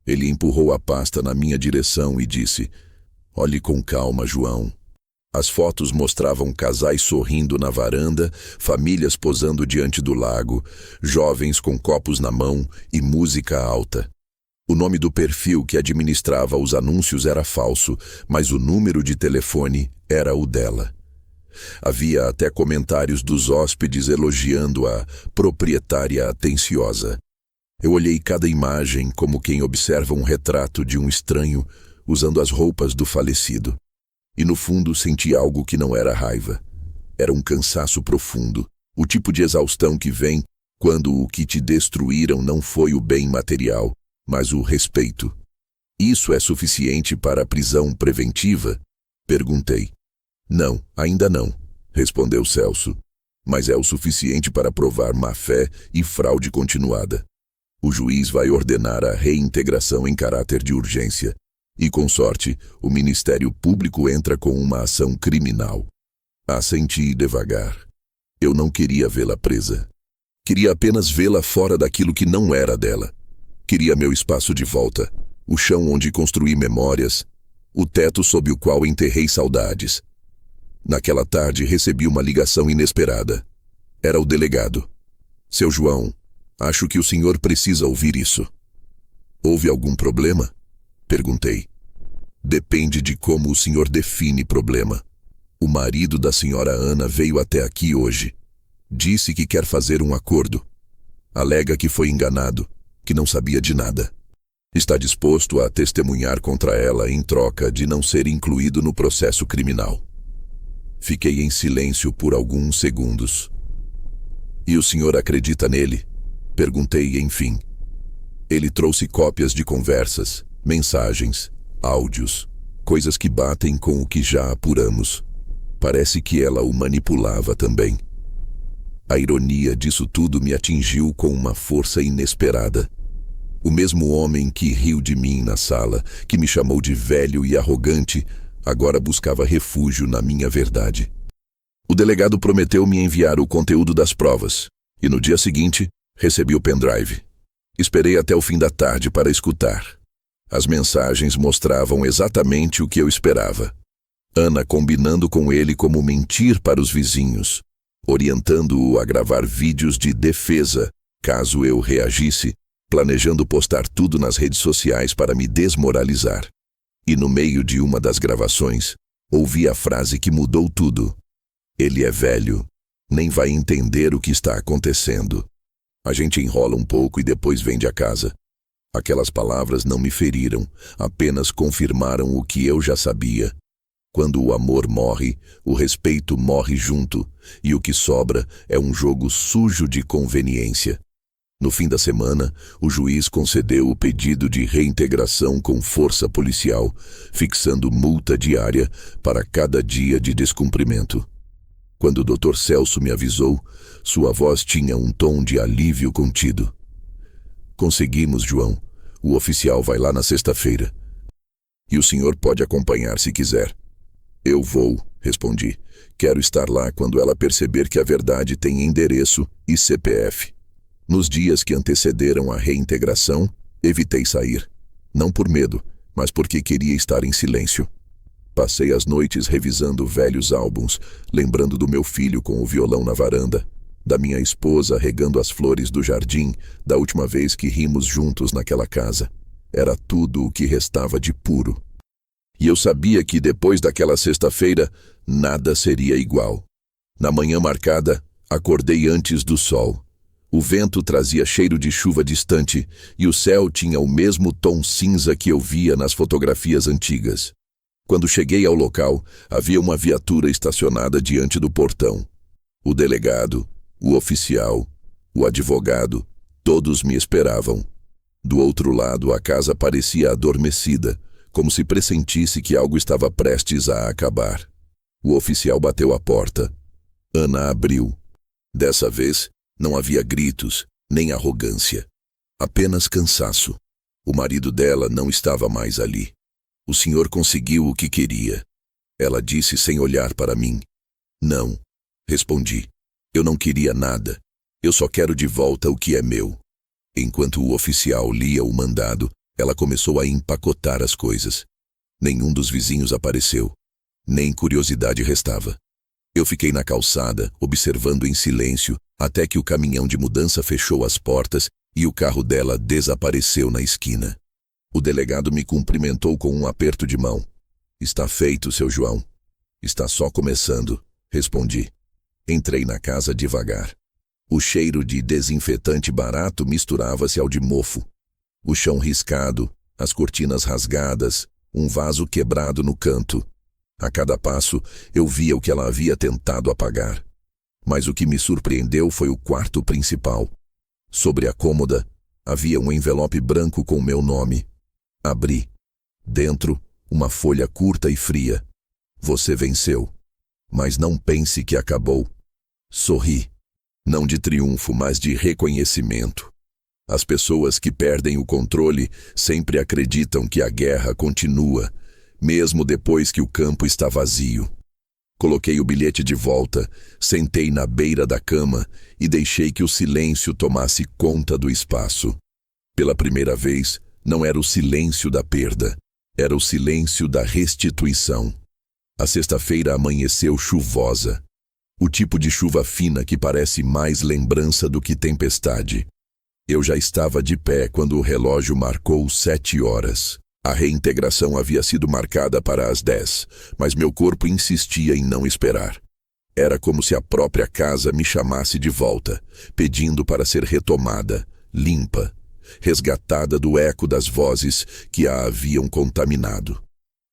Ele empurrou a pasta na minha direção e disse: "Olhe com calma, João." As fotos mostravam casais sorrindo na varanda, famílias posando diante do lago, jovens com copos na mão e música alta. O nome do perfil que administrava os anúncios era falso, mas o número de telefone era o dela. Havia até comentários dos hóspedes elogiando a proprietária atenciosa. Eu olhei cada imagem como quem observa um retrato de um estranho usando as roupas do falecido. E no fundo senti algo que não era raiva. Era um cansaço profundo, o tipo de exaustão que vem quando o que te destruíram não foi o bem material, mas o respeito. Isso é suficiente para a prisão preventiva? Perguntei. Não, ainda não, respondeu Celso. Mas é o suficiente para provar má-fé e fraude continuada. O juiz vai ordenar a reintegração em caráter de urgência. E, com sorte, o Ministério Público entra com uma ação criminal. Assenti devagar. Eu não queria vê-la presa. Queria apenas vê-la fora daquilo que não era dela. Queria meu espaço de volta, o chão onde construí memórias, o teto sob o qual enterrei saudades. Naquela tarde recebi uma ligação inesperada. Era o delegado. Seu João, acho que o senhor precisa ouvir isso. Houve algum problema? Perguntei. Depende de como o senhor define problema. O marido da senhora Ana veio até aqui hoje. Disse que quer fazer um acordo. Alega que foi enganado, que não sabia de nada. Está disposto a testemunhar contra ela em troca de não ser incluído no processo criminal. Fiquei em silêncio por alguns segundos. E o senhor acredita nele? Perguntei, enfim. Ele trouxe cópias de conversas, mensagens, áudios, coisas que batem com o que já apuramos. Parece que ela o manipulava também. A ironia disso tudo me atingiu com uma força inesperada. O mesmo homem que riu de mim na sala, que me chamou de velho e arrogante, agora buscava refúgio na minha verdade. O delegado prometeu me enviar o conteúdo das provas, e no dia seguinte recebi o pendrive. Esperei até o fim da tarde para escutar. As mensagens mostravam exatamente o que eu esperava. Ana combinando com ele como mentir para os vizinhos, orientando-o a gravar vídeos de defesa, caso eu reagisse, planejando postar tudo nas redes sociais para me desmoralizar. E no meio de uma das gravações, ouvi a frase que mudou tudo. Ele é velho, nem vai entender o que está acontecendo. A gente enrola um pouco e depois vende a casa. Aquelas palavras não me feriram, apenas confirmaram o que eu já sabia. Quando o amor morre, o respeito morre junto, e o que sobra é um jogo sujo de conveniência. No fim da semana, o juiz concedeu o pedido de reintegração com força policial, fixando multa diária para cada dia de descumprimento. Quando o Dr. Celso me avisou, sua voz tinha um tom de alívio contido. Conseguimos, João. O oficial vai lá na sexta-feira. E o senhor pode acompanhar se quiser. Eu vou, respondi. Quero estar lá quando ela perceber que a verdade tem endereço e CPF. Nos dias que antecederam a reintegração, evitei sair. Não por medo, mas porque queria estar em silêncio. Passei as noites revisando velhos álbuns, lembrando do meu filho com o violão na varanda, da minha esposa regando as flores do jardim, da última vez que rimos juntos naquela casa. Era tudo o que restava de puro. E eu sabia que depois daquela sexta-feira, nada seria igual. Na manhã marcada, acordei antes do sol. O vento trazia cheiro de chuva distante e o céu tinha o mesmo tom cinza que eu via nas fotografias antigas. Quando cheguei ao local, havia uma viatura estacionada diante do portão. O delegado, o oficial, o advogado, todos me esperavam. Do outro lado, a casa parecia adormecida, como se pressentisse que algo estava prestes a acabar. O oficial bateu à porta. Ana abriu. Dessa vez, não havia gritos, nem arrogância. Apenas cansaço. O marido dela não estava mais ali. O senhor conseguiu o que queria. Ela disse sem olhar para mim. Não, respondi. Eu não queria nada. Eu só quero de volta o que é meu. Enquanto o oficial lia o mandado, ela começou a empacotar as coisas. Nenhum dos vizinhos apareceu. Nem curiosidade restava. Eu fiquei na calçada, observando em silêncio, até que o caminhão de mudança fechou as portas e o carro dela desapareceu na esquina. O delegado me cumprimentou com um aperto de mão. Está feito, seu João. Está só começando, respondi. Entrei na casa devagar. O cheiro de desinfetante barato misturava-se ao de mofo. O chão riscado, as cortinas rasgadas, um vaso quebrado no canto. A cada passo, eu via o que ela havia tentado apagar. Mas o que me surpreendeu foi o quarto principal. Sobre a cômoda, havia um envelope branco com meu nome. Abri. Dentro, uma folha curta e fria. Você venceu. Mas não pense que acabou. Sorri. Não de triunfo, mas de reconhecimento. As pessoas que perdem o controle sempre acreditam que a guerra continua, mesmo depois que o campo está vazio. Coloquei o bilhete de volta, sentei na beira da cama e deixei que o silêncio tomasse conta do espaço. Pela primeira vez, não era o silêncio da perda, era o silêncio da restituição. A sexta-feira amanheceu chuvosa. O tipo de chuva fina que parece mais lembrança do que tempestade. Eu já estava de pé quando o relógio marcou 7 horas. A reintegração havia sido marcada para as 10, mas meu corpo insistia em não esperar. Era como se a própria casa me chamasse de volta, pedindo para ser retomada, limpa, resgatada do eco das vozes que a haviam contaminado.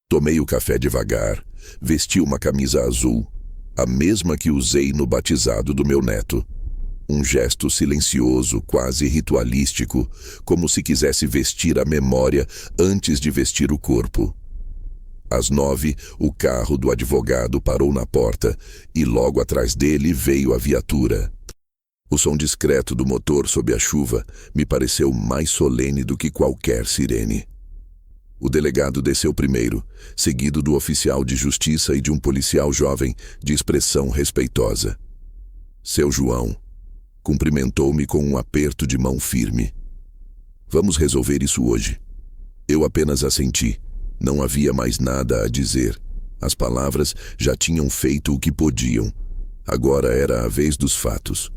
Tomei o café devagar, vesti uma camisa azul, a mesma que usei no batizado do meu neto. Um gesto silencioso, quase ritualístico, como se quisesse vestir a memória antes de vestir o corpo. Às 9, o carro do advogado parou na porta e logo atrás dele veio a viatura. O som discreto do motor sob a chuva me pareceu mais solene do que qualquer sirene. O delegado desceu primeiro, seguido do oficial de justiça e de um policial jovem de expressão respeitosa. Seu João cumprimentou-me com um aperto de mão firme. Vamos resolver isso hoje. Eu apenas assenti. Não havia mais nada a dizer. As palavras já tinham feito o que podiam. Agora era a vez dos fatos.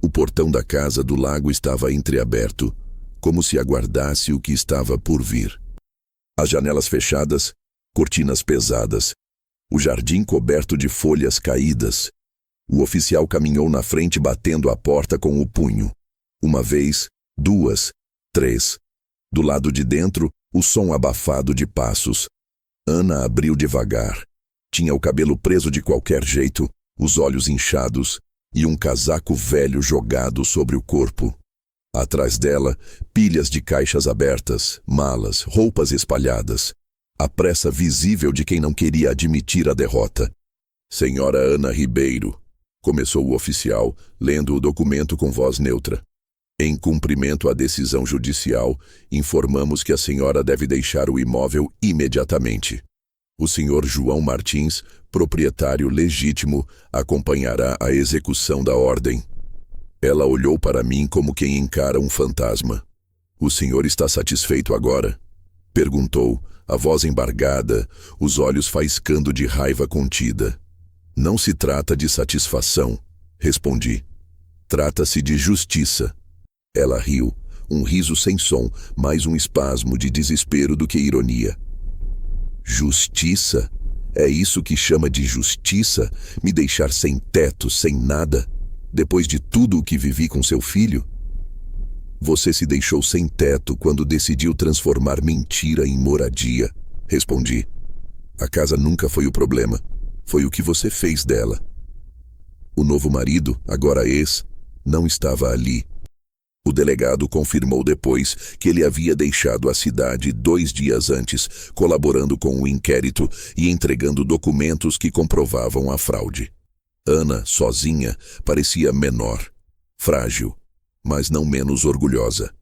O portão da casa do lago estava entreaberto, como se aguardasse o que estava por vir. As janelas fechadas, cortinas pesadas, o jardim coberto de folhas caídas. O oficial caminhou na frente batendo a porta com o punho. Uma vez, 2, 3. Do lado de dentro, o som abafado de passos. Ana abriu devagar. Tinha o cabelo preso de qualquer jeito, os olhos inchados e um casaco velho jogado sobre o corpo. Atrás dela, pilhas de caixas abertas, malas, roupas espalhadas. A pressa visível de quem não queria admitir a derrota. Senhora Ana Ribeiro, começou o oficial, lendo o documento com voz neutra. Em cumprimento à decisão judicial, informamos que a senhora deve deixar o imóvel imediatamente. O senhor João Martins, proprietário legítimo, acompanhará a execução da ordem. Ela olhou para mim como quem encara um fantasma. O senhor está satisfeito agora? Perguntou, a voz embargada, os olhos faiscando de raiva contida. Não se trata de satisfação, respondi. Trata-se de justiça. Ela riu, um riso sem som, mais um espasmo de desespero do que ironia. Justiça? É isso que chama de justiça? Me deixar sem teto, sem nada? Depois de tudo o que vivi com seu filho? Você se deixou sem teto quando decidiu transformar mentira em moradia, respondi. A casa nunca foi o problema. Foi o que você fez dela. O novo marido, agora ex, não estava ali. O delegado confirmou depois que ele havia deixado a cidade 2 dias antes, colaborando com o inquérito e entregando documentos que comprovavam a fraude. Ana, sozinha, parecia menor, frágil, mas não menos orgulhosa.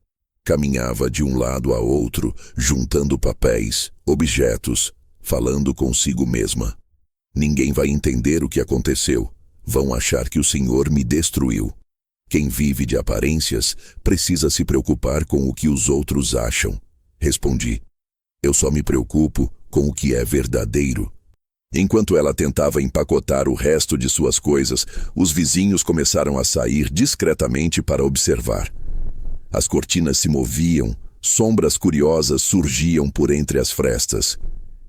Caminhava de um lado a outro, juntando papéis, objetos, falando consigo mesma. Ninguém vai entender o que aconteceu. Vão achar que o senhor me destruiu. Quem vive de aparências precisa se preocupar com o que os outros acham, respondi. Eu só me preocupo com o que é verdadeiro. Enquanto ela tentava empacotar o resto de suas coisas, os vizinhos começaram a sair discretamente para observar. As cortinas se moviam, sombras curiosas surgiam por entre as frestas.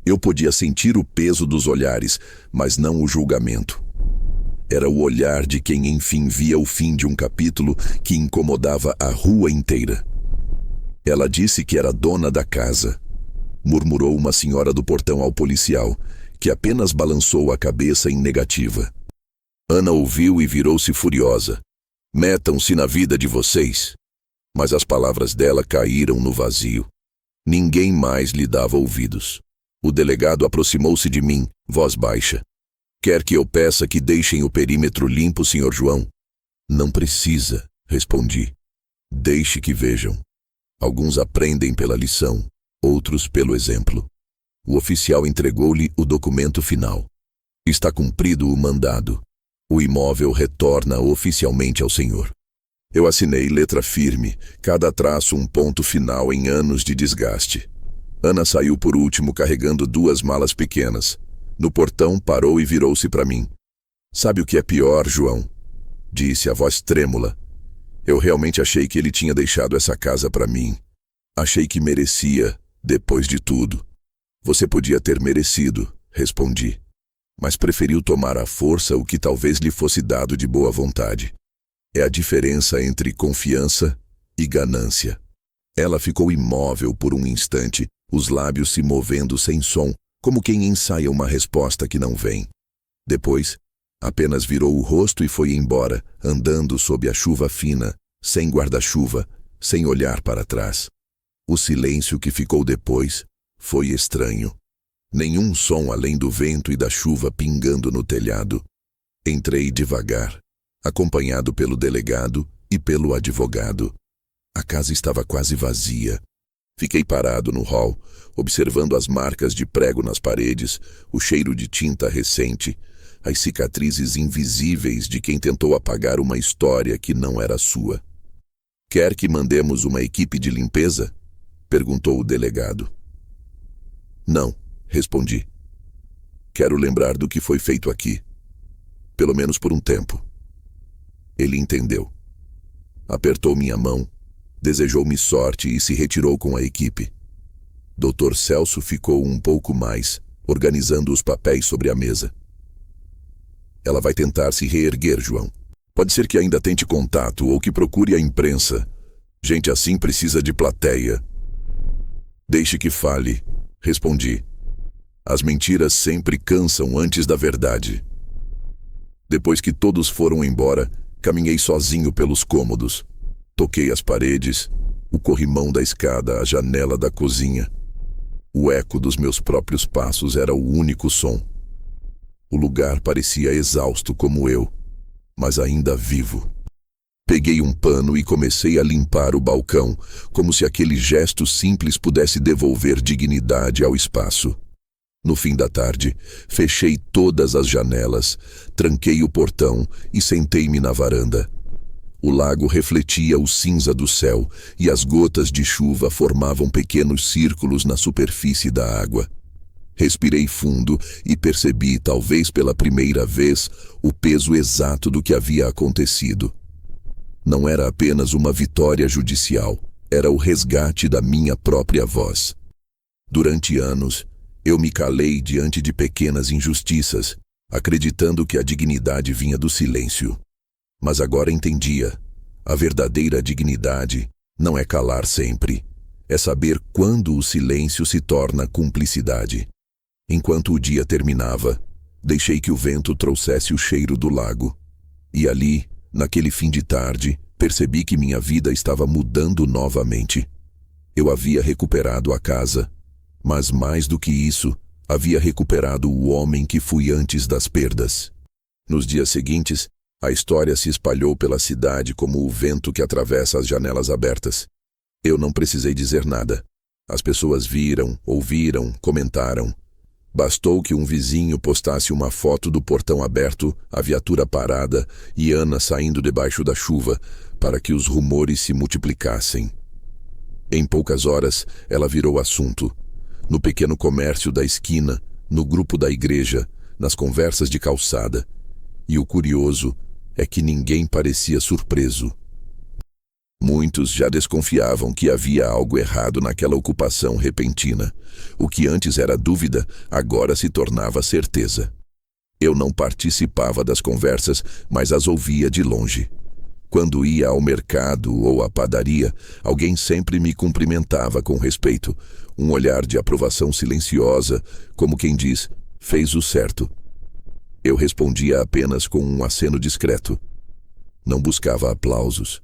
Eu podia sentir o peso dos olhares, mas não o julgamento. Era o olhar de quem enfim via o fim de um capítulo que incomodava a rua inteira. Ela disse que era dona da casa, murmurou uma senhora do portão ao policial, que apenas balançou a cabeça em negativa. Ana ouviu e virou-se furiosa. Metam-se na vida de vocês. Mas as palavras dela caíram no vazio. Ninguém mais lhe dava ouvidos. O delegado aproximou-se de mim, voz baixa. Quer que eu peça que deixem o perímetro limpo, Sr. João? Não precisa, respondi. Deixe que vejam. Alguns aprendem pela lição, outros pelo exemplo. O oficial entregou-lhe o documento final. Está cumprido o mandado. O imóvel retorna oficialmente ao senhor. Eu assinei letra firme, cada traço um ponto final em anos de desgaste. Ana saiu por último carregando 2 malas pequenas. No portão parou e virou-se para mim. Sabe o que é pior, João? Disse a voz trêmula. Eu realmente achei que ele tinha deixado essa casa para mim. Achei que merecia, depois de tudo. Você podia ter merecido, respondi. Mas preferiu tomar à força o que talvez lhe fosse dado de boa vontade. É a diferença entre confiança e ganância. Ela ficou imóvel por um instante, os lábios se movendo sem som, como quem ensaia uma resposta que não vem. Depois, apenas virou o rosto e foi embora, andando sob a chuva fina, sem guarda-chuva, sem olhar para trás. O silêncio que ficou depois foi estranho. Nenhum som além do vento e da chuva pingando no telhado. Entrei devagar, acompanhado pelo delegado e pelo advogado. A casa estava quase vazia. Fiquei parado no hall, observando as marcas de prego nas paredes, o cheiro de tinta recente, as cicatrizes invisíveis de quem tentou apagar uma história que não era sua. Quer que mandemos uma equipe de limpeza? Perguntou o delegado. Não, respondi. Quero lembrar do que foi feito aqui. Pelo menos por um tempo. Ele entendeu. Apertou minha mão, desejou-me sorte e se retirou com a equipe. Dr. Celso ficou um pouco mais, organizando os papéis sobre a mesa. Ela vai tentar se reerguer, João. Pode ser que ainda tente contato ou que procure a imprensa. Gente assim precisa de plateia. Deixe que fale, respondi. As mentiras sempre cansam antes da verdade. Depois que todos foram embora, caminhei sozinho pelos cômodos. Toquei as paredes, o corrimão da escada, a janela da cozinha. O eco dos meus próprios passos era o único som. O lugar parecia exausto como eu, mas ainda vivo. Peguei um pano e comecei a limpar o balcão, como se aquele gesto simples pudesse devolver dignidade ao espaço. No fim da tarde, fechei todas as janelas, tranquei o portão e sentei-me na varanda. O lago refletia o cinza do céu e as gotas de chuva formavam pequenos círculos na superfície da água. Respirei fundo e percebi, talvez pela primeira vez, o peso exato do que havia acontecido. Não era apenas uma vitória judicial, era o resgate da minha própria voz. Durante anos, eu me calei diante de pequenas injustiças, acreditando que a dignidade vinha do silêncio. Mas agora entendia. A verdadeira dignidade não é calar sempre, é saber quando o silêncio se torna cumplicidade. Enquanto o dia terminava, deixei que o vento trouxesse o cheiro do lago. E ali, naquele fim de tarde, percebi que minha vida estava mudando novamente. Eu havia recuperado a casa, mas mais do que isso, havia recuperado o homem que fui antes das perdas. Nos dias seguintes, a história se espalhou pela cidade como o vento que atravessa as janelas abertas. Eu não precisei dizer nada. As pessoas viram, ouviram, comentaram. Bastou que um vizinho postasse uma foto do portão aberto, a viatura parada e Ana saindo debaixo da chuva, para que os rumores se multiplicassem. Em poucas horas, ela virou assunto. No pequeno comércio da esquina, no grupo da igreja, nas conversas de calçada. E o curioso é que ninguém parecia surpreso. Muitos já desconfiavam que havia algo errado naquela ocupação repentina. O que antes era dúvida, agora se tornava certeza. Eu não participava das conversas, mas as ouvia de longe. Quando ia ao mercado ou à padaria, alguém sempre me cumprimentava com respeito, um olhar de aprovação silenciosa, como quem diz, fez o certo. Eu respondia apenas com um aceno discreto. Não buscava aplausos.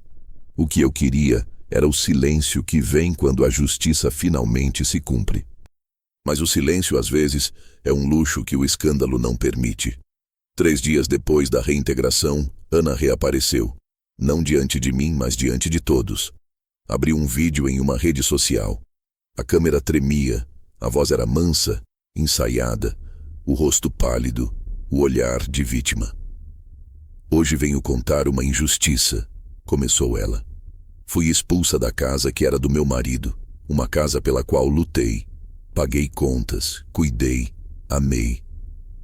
O que eu queria era o silêncio que vem quando a justiça finalmente se cumpre. Mas o silêncio, às vezes, é um luxo que o escândalo não permite. 3 dias depois da reintegração, Ana reapareceu. Não diante de mim, mas diante de todos. Abriu um vídeo em uma rede social. A câmera tremia, a voz era mansa, ensaiada, o rosto pálido, o olhar de vítima. Hoje venho contar uma injustiça, começou ela. Fui expulsa da casa que era do meu marido, uma casa pela qual lutei. Paguei contas, cuidei, amei.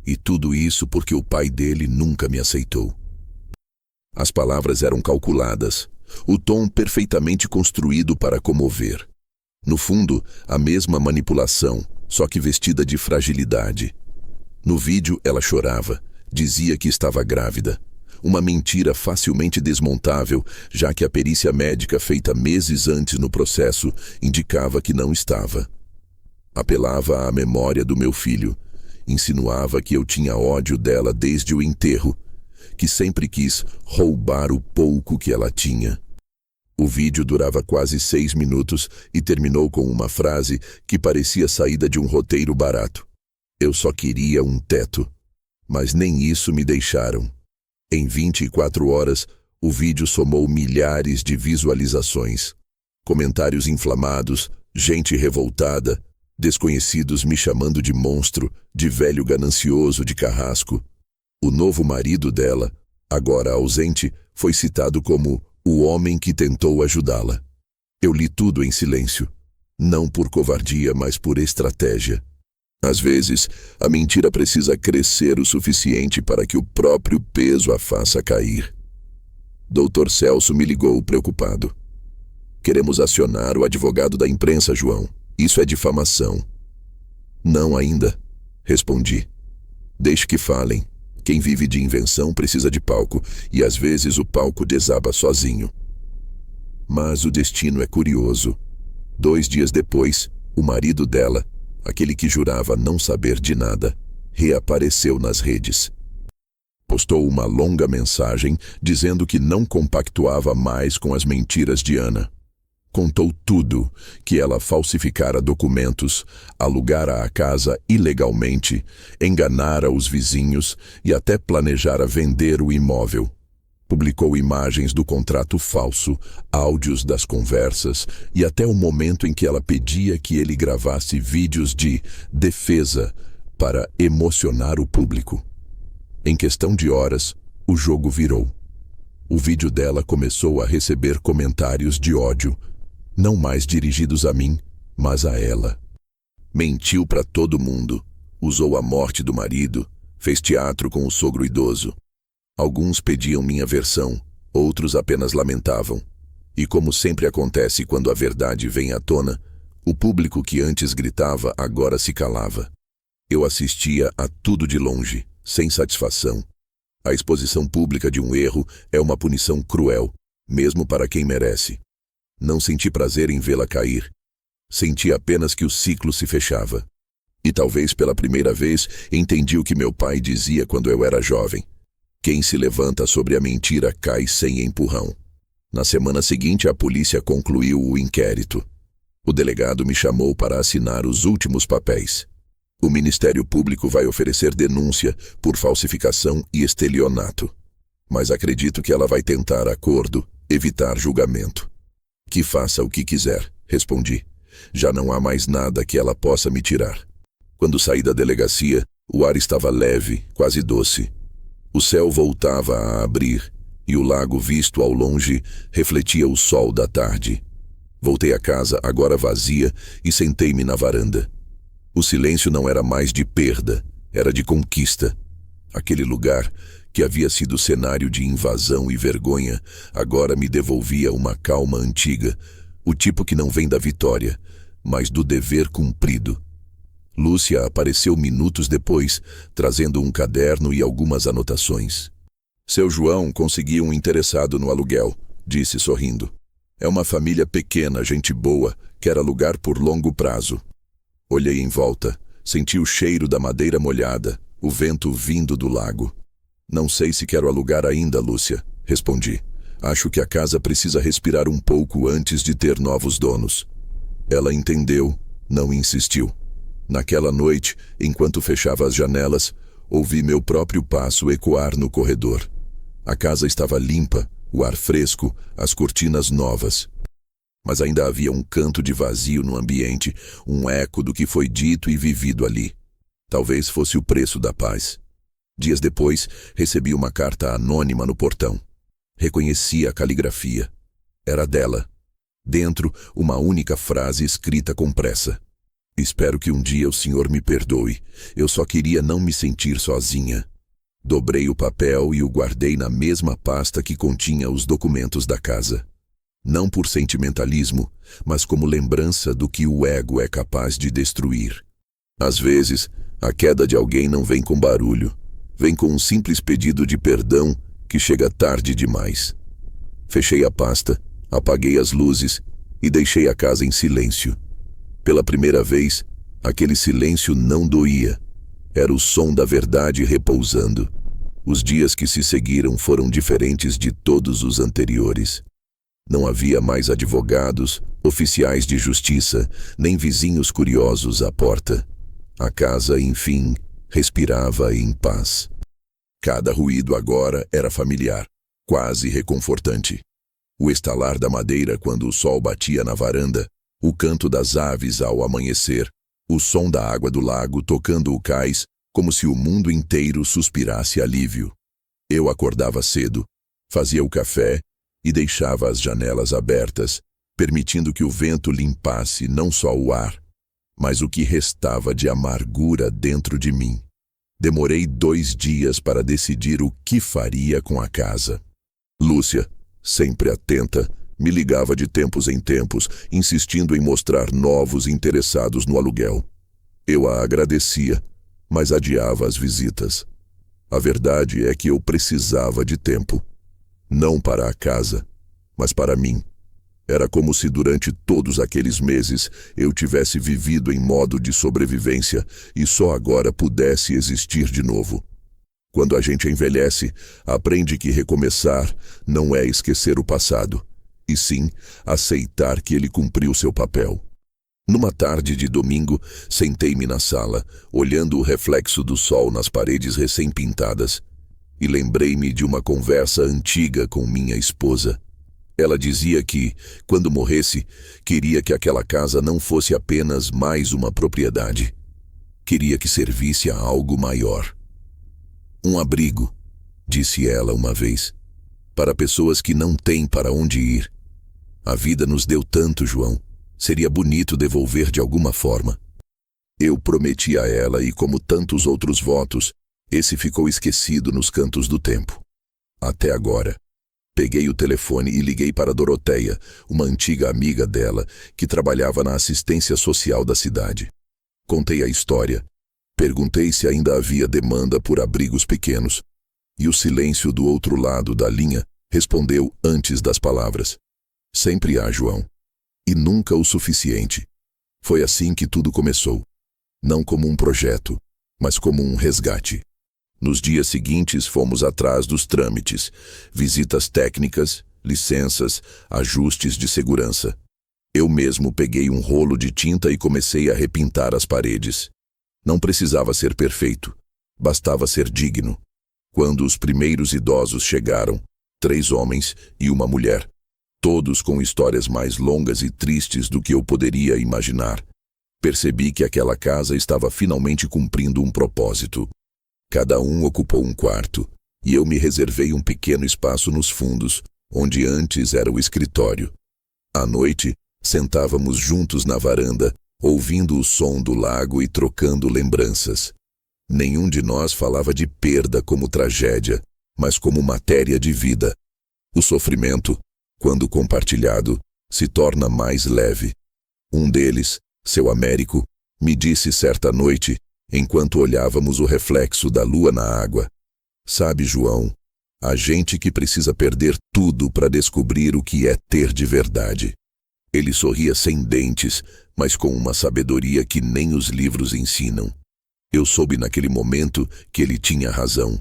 E tudo isso porque o pai dele nunca me aceitou. As palavras eram calculadas, o tom perfeitamente construído para comover. No fundo, a mesma manipulação, só que vestida de fragilidade. No vídeo, ela chorava, dizia que estava grávida. Uma mentira facilmente desmontável, já que a perícia médica feita meses antes no processo indicava que não estava. Apelava à memória do meu filho, insinuava que eu tinha ódio dela desde o enterro, que sempre quis roubar o pouco que ela tinha. O vídeo durava quase 6 minutos e terminou com uma frase que parecia saída de um roteiro barato. Eu só queria um teto, mas nem isso me deixaram. Em 24 horas, o vídeo somou milhares de visualizações. Comentários inflamados, gente revoltada, desconhecidos me chamando de monstro, de velho ganancioso, de carrasco. O novo marido dela, agora ausente, foi citado como o homem que tentou ajudá-la. Eu li tudo em silêncio, não por covardia, mas por estratégia. Às vezes, a mentira precisa crescer o suficiente para que o próprio peso a faça cair. Dr. Celso me ligou preocupado. Queremos acionar o advogado da imprensa, João. Isso é difamação. Não ainda, respondi. Deixe que falem. Quem vive de invenção precisa de palco, e às vezes o palco desaba sozinho. Mas o destino é curioso. 2 dias depois, o marido dela, aquele que jurava não saber de nada, reapareceu nas redes. Postou uma longa mensagem dizendo que não compactuava mais com as mentiras de Ana. Contou tudo, que ela falsificara documentos, alugara a casa ilegalmente, enganara os vizinhos e até planejara vender o imóvel. Publicou imagens do contrato falso, áudios das conversas e até o momento em que ela pedia que ele gravasse vídeos de defesa para emocionar o público. Em questão de horas, o jogo virou. O vídeo dela começou a receber comentários de ódio, não mais dirigidos a mim, mas a ela. Mentiu para todo mundo, usou a morte do marido, fez teatro com o sogro idoso. Alguns pediam minha versão, outros apenas lamentavam. E como sempre acontece quando a verdade vem à tona, o público que antes gritava agora se calava. Eu assistia a tudo de longe, sem satisfação. A exposição pública de um erro é uma punição cruel, mesmo para quem merece. Não senti prazer em vê-la cair. Senti apenas que o ciclo se fechava. E talvez pela primeira vez entendi o que meu pai dizia quando eu era jovem. Quem se levanta sobre a mentira cai sem empurrão. Na semana seguinte, a polícia concluiu o inquérito. O delegado me chamou para assinar os últimos papéis. O Ministério Público vai oferecer denúncia por falsificação e estelionato. Mas acredito que ela vai tentar acordo, evitar julgamento. Que faça o que quiser, respondi. Já não há mais nada que ela possa me tirar. Quando saí da delegacia, o ar estava leve, quase doce. O céu voltava a abrir e o lago visto ao longe refletia o sol da tarde. Voltei à casa, agora vazia, e sentei-me na varanda. O silêncio não era mais de perda, era de conquista. Aquele lugar, que havia sido cenário de invasão e vergonha, agora me devolvia uma calma antiga, o tipo que não vem da vitória, mas do dever cumprido. Lúcia apareceu minutos depois, trazendo um caderno e algumas anotações. Seu João conseguiu um interessado no aluguel, disse sorrindo. É uma família pequena, gente boa, quer alugar por longo prazo. Olhei em volta, senti o cheiro da madeira molhada, o vento vindo do lago. Não sei se quero alugar ainda, Lúcia, respondi. Acho que a casa precisa respirar um pouco antes de ter novos donos. Ela entendeu, não insistiu. Naquela noite, enquanto fechava as janelas, ouvi meu próprio passo ecoar no corredor. A casa estava limpa, o ar fresco, as cortinas novas. Mas ainda havia um canto de vazio no ambiente, um eco do que foi dito e vivido ali. Talvez fosse o preço da paz. Dias depois, recebi uma carta anônima no portão. Reconheci a caligrafia. Era dela. Dentro, uma única frase escrita com pressa. Espero que um dia o senhor me perdoe. Eu só queria não me sentir sozinha. Dobrei o papel e o guardei na mesma pasta que continha os documentos da casa. Não por sentimentalismo, mas como lembrança do que o ego é capaz de destruir. Às vezes, a queda de alguém não vem com barulho. Vem com um simples pedido de perdão que chega tarde demais. Fechei a pasta, apaguei as luzes e deixei a casa em silêncio. Pela primeira vez, aquele silêncio não doía. Era o som da verdade repousando. Os dias que se seguiram foram diferentes de todos os anteriores. Não havia mais advogados, oficiais de justiça, nem vizinhos curiosos à porta. A casa, enfim, respirava em paz. Cada ruído agora era familiar, quase reconfortante. O estalar da madeira quando o sol batia na varanda, o canto das aves ao amanhecer, o som da água do lago tocando o cais, como se o mundo inteiro suspirasse alívio. Eu acordava cedo, fazia o café e deixava as janelas abertas, permitindo que o vento limpasse não só o ar, mas o que restava de amargura dentro de mim. Demorei 2 dias para decidir o que faria com a casa. Lúcia, sempre atenta, me ligava de tempos em tempos, insistindo em mostrar novos interessados no aluguel. Eu a agradecia, mas adiava as visitas. A verdade é que eu precisava de tempo. Não para a casa, mas para mim. Era como se durante todos aqueles meses eu tivesse vivido em modo de sobrevivência e só agora pudesse existir de novo. Quando a gente envelhece, aprende que recomeçar não é esquecer o passado, e sim aceitar que ele cumpriu seu papel. Numa tarde de domingo, sentei-me na sala, olhando o reflexo do sol nas paredes recém-pintadas, e lembrei-me de uma conversa antiga com minha esposa. Ela dizia que, quando morresse, queria que aquela casa não fosse apenas mais uma propriedade. Queria que servisse a algo maior. Um abrigo, disse ela uma vez, para pessoas que não têm para onde ir. A vida nos deu tanto, João. Seria bonito devolver de alguma forma. Eu prometi a ela e, como tantos outros votos, esse ficou esquecido nos cantos do tempo. Até agora. Peguei o telefone e liguei para Doroteia, uma antiga amiga dela, que trabalhava na assistência social da cidade. Contei a história. Perguntei se ainda havia demanda por abrigos pequenos. E o silêncio do outro lado da linha respondeu antes das palavras. Sempre há, João. E nunca o suficiente. Foi assim que tudo começou. Não como um projeto, mas como um resgate. Nos dias seguintes fomos atrás dos trâmites, visitas técnicas, licenças, ajustes de segurança. Eu mesmo peguei um rolo de tinta e comecei a repintar as paredes. Não precisava ser perfeito, bastava ser digno. Quando os primeiros idosos chegaram, 3 homens e uma mulher, todos com histórias mais longas e tristes do que eu poderia imaginar, percebi que aquela casa estava finalmente cumprindo um propósito. Cada um ocupou um quarto, e eu me reservei um pequeno espaço nos fundos, onde antes era o escritório. À noite, sentávamos juntos na varanda, ouvindo o som do lago e trocando lembranças. Nenhum de nós falava de perda como tragédia, mas como matéria de vida. O sofrimento, quando compartilhado, se torna mais leve. Um deles, seu Américo, Me disse certa noite, enquanto olhávamos o reflexo da lua na água. Sabe, João, há gente que precisa perder tudo para descobrir o que é ter de verdade. Ele sorria sem dentes, mas com uma sabedoria que nem os livros ensinam. Eu soube naquele momento que ele tinha razão.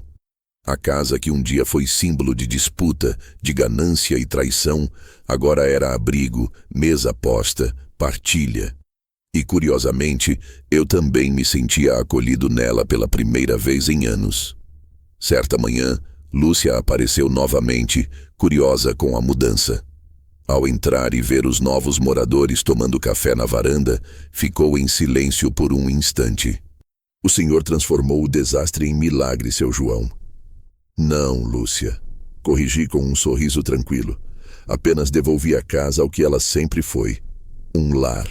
A casa que um dia foi símbolo de disputa, de ganância e traição, agora era abrigo, mesa posta, partilha. E, curiosamente, eu também me sentia acolhido nela pela primeira vez em anos. Certa manhã, Lúcia apareceu novamente, curiosa com a mudança. Ao entrar e ver os novos moradores tomando café na varanda, ficou em silêncio por um instante. O Senhor transformou o desastre em milagre, seu João. Não, Lúcia. Corrigi com um sorriso tranquilo. Apenas devolvi a casa ao que ela sempre foi. Um lar.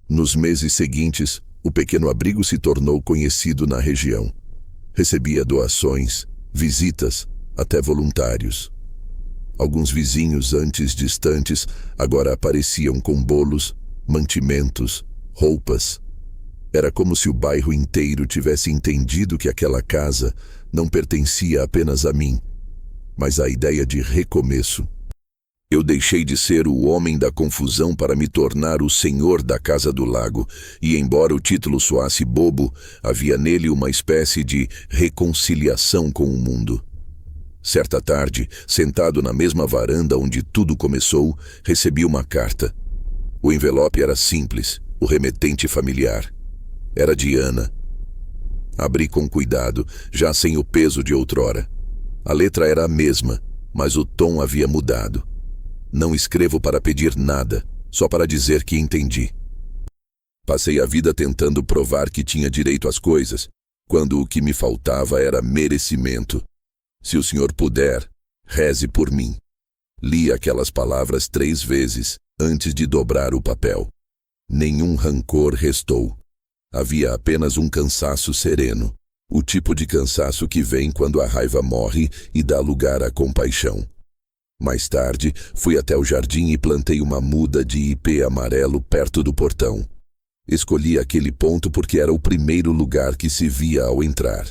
Nos meses seguintes, o pequeno abrigo se tornou conhecido na região. Recebia doações, visitas, até voluntários. Alguns vizinhos antes distantes agora apareciam com bolos, mantimentos, roupas. Era como se o bairro inteiro tivesse entendido que aquela casa não pertencia apenas a mim, mas à ideia de recomeço. Eu deixei de ser o homem da confusão para me tornar o senhor da Casa do Lago, e embora o título soasse bobo, havia nele uma espécie de reconciliação com o mundo. Certa tarde, sentado na mesma varanda onde tudo começou, recebi uma carta. O envelope era simples, o remetente familiar. Era de Ana. Abri com cuidado, já sem o peso de outrora. A letra era a mesma, mas o tom havia mudado. Não escrevo para pedir nada, só para dizer que entendi. Passei a vida tentando provar que tinha direito às coisas, quando o que me faltava era merecimento. Se o senhor puder, reze por mim. Li aquelas palavras 3 vezes, antes de dobrar o papel. Nenhum rancor restou. Havia apenas um cansaço sereno, o tipo de cansaço que vem quando a raiva morre e dá lugar à compaixão. Mais tarde, fui até o jardim e plantei uma muda de ipê amarelo perto do portão. Escolhi aquele ponto porque era o primeiro lugar que se via ao entrar.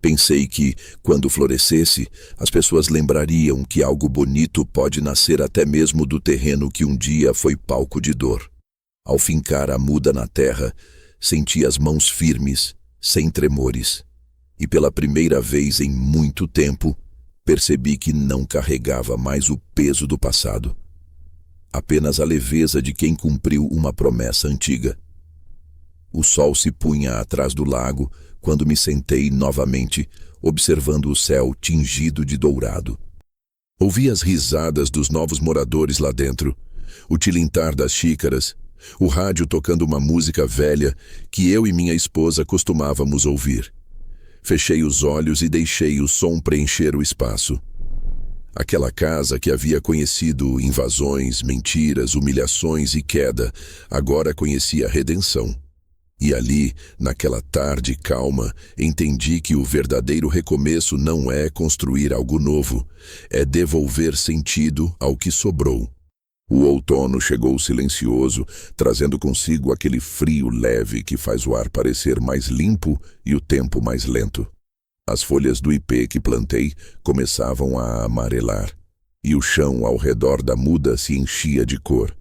Pensei que, quando florescesse, as pessoas lembrariam que algo bonito pode nascer até mesmo do terreno que um dia foi palco de dor. Ao fincar a muda na terra, senti as mãos firmes, sem tremores. E pela primeira vez em muito tempo, percebi que não carregava mais o peso do passado. Apenas a leveza de quem cumpriu uma promessa antiga. O sol se punha atrás do lago, quando me sentei novamente, observando o céu tingido de dourado. Ouvi as risadas dos novos moradores lá dentro, o tilintar das xícaras, o rádio tocando uma música velha que eu e minha esposa costumávamos ouvir. Fechei os olhos e deixei o som preencher o espaço. Aquela casa que havia conhecido invasões, mentiras, humilhações e queda, agora conhecia redenção. E ali, naquela tarde calma, entendi que o verdadeiro recomeço não é construir algo novo, é devolver sentido ao que sobrou. O outono chegou silencioso, trazendo consigo aquele frio leve que faz o ar parecer mais limpo e o tempo mais lento. As folhas do ipê que plantei começavam a amarelar, e o chão ao redor da muda se enchia de cor,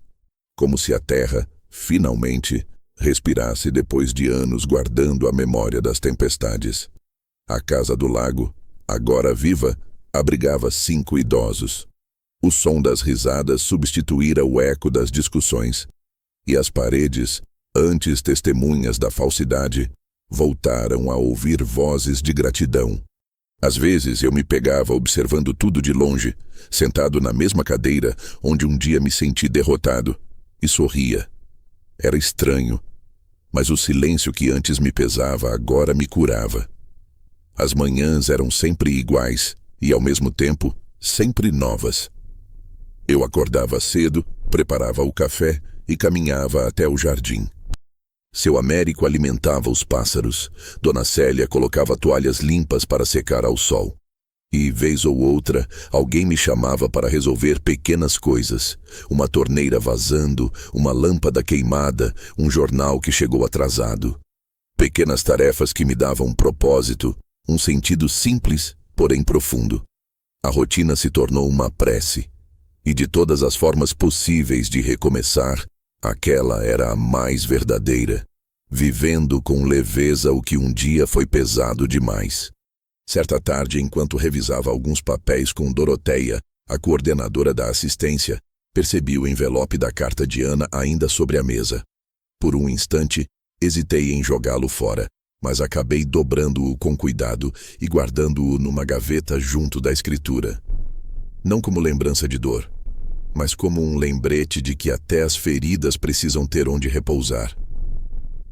como se a terra, finalmente, respirasse depois de anos guardando a memória das tempestades. A Casa do Lago, agora viva, abrigava 5 idosos. O som das risadas substituíra o eco das discussões, e as paredes, antes testemunhas da falsidade, voltaram a ouvir vozes de gratidão. Às vezes eu me pegava observando tudo de longe, sentado na mesma cadeira onde um dia me senti derrotado, e sorria. Era estranho, mas o silêncio que antes me pesava agora me curava. As manhãs eram sempre iguais e, ao mesmo tempo, sempre novas. Eu acordava cedo, preparava o café e caminhava até o jardim. Seu Américo alimentava os pássaros. Dona Célia colocava toalhas limpas para secar ao sol. E, vez ou outra, alguém me chamava para resolver pequenas coisas. Uma torneira vazando, uma lâmpada queimada, um jornal que chegou atrasado. Pequenas tarefas que me davam um propósito, um sentido simples, porém profundo. A rotina se tornou uma prece. E de todas as formas possíveis de recomeçar, aquela era a mais verdadeira, vivendo com leveza o que um dia foi pesado demais. Certa tarde, enquanto revisava alguns papéis com Doroteia, a coordenadora da assistência, percebi o envelope da carta de Ana ainda sobre a mesa. Por um instante, hesitei em jogá-lo fora, mas acabei dobrando-o com cuidado e guardando-o numa gaveta junto da escritura. Não como lembrança de dor, mas como um lembrete de que até as feridas precisam ter onde repousar.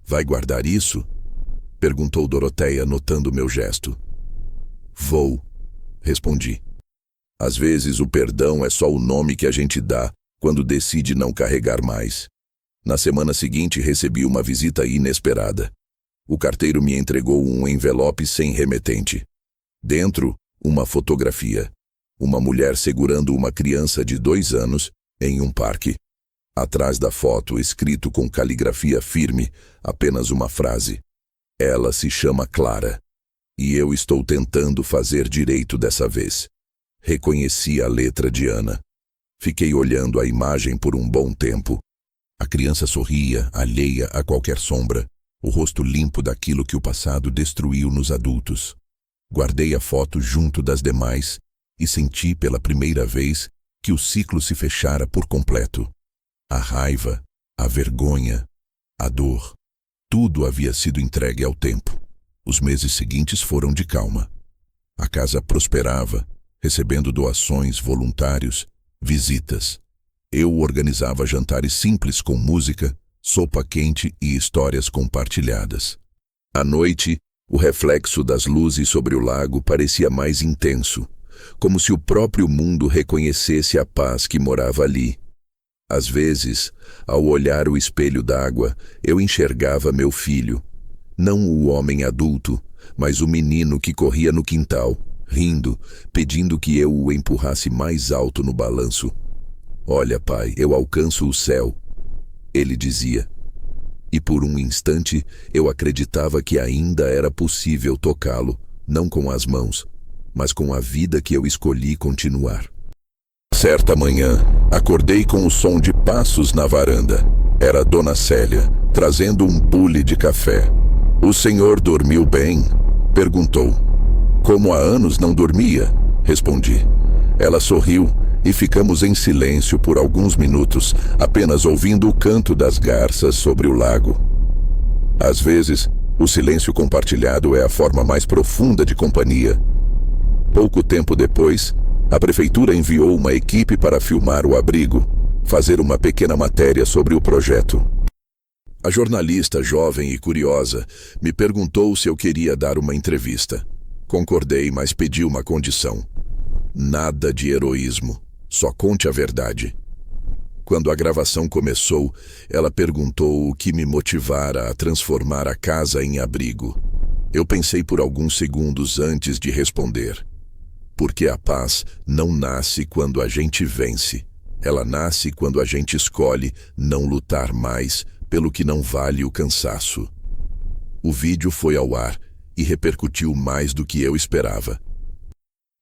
"Vai guardar isso?" perguntou Doroteia, notando meu gesto. "Vou", respondi. Às vezes o perdão é só o nome que a gente dá quando decide não carregar mais. Na semana seguinte recebi uma visita inesperada. O carteiro me entregou um envelope sem remetente. Dentro, uma fotografia. Uma mulher segurando uma criança de 2 anos em um parque. Atrás da foto, escrito com caligrafia firme, apenas uma frase: "Ela se chama Clara. E eu estou tentando fazer direito dessa vez." Reconheci a letra de Ana. Fiquei olhando a imagem por um bom tempo. A criança sorria, alheia a qualquer sombra, o rosto limpo daquilo que o passado destruiu nos adultos. Guardei a foto junto das demais e senti pela primeira vez que o ciclo se fechara por completo. A raiva, a vergonha, a dor, tudo havia sido entregue ao tempo. Os meses seguintes foram de calma. A casa prosperava, recebendo doações, voluntários, visitas. Eu organizava jantares simples com música, sopa quente e histórias compartilhadas. À noite, o reflexo das luzes sobre o lago parecia mais intenso, como se o próprio mundo reconhecesse a paz que morava ali. Às vezes, ao olhar o espelho d'água, eu enxergava meu filho. Não o homem adulto, mas o menino que corria no quintal, rindo, pedindo que eu o empurrasse mais alto no balanço. "Olha, pai, eu alcanço o céu", ele dizia. E por um instante eu acreditava que ainda era possível tocá-lo, não com as mãos, mas com a vida que eu escolhi continuar. Certa manhã, acordei com o som de passos na varanda. Era Dona Célia, trazendo um bule de café. "O senhor dormiu bem?" perguntou. "Como há anos não dormia", respondi. Ela sorriu e ficamos em silêncio por alguns minutos, apenas ouvindo o canto das garças sobre o lago. Às vezes, o silêncio compartilhado é a forma mais profunda de companhia. Pouco tempo depois, a prefeitura enviou uma equipe para filmar o abrigo, fazer uma pequena matéria sobre o projeto. A jornalista, jovem e curiosa, me perguntou se eu queria dar uma entrevista. Concordei, mas pedi uma condição: nada de heroísmo, só conte a verdade. Quando a gravação começou, ela perguntou o que me motivara a transformar a casa em abrigo. Eu pensei por alguns segundos antes de responder. Porque a paz não nasce quando a gente vence. Ela nasce quando a gente escolhe não lutar mais pelo que não vale o cansaço. O vídeo foi ao ar e repercutiu mais do que eu esperava.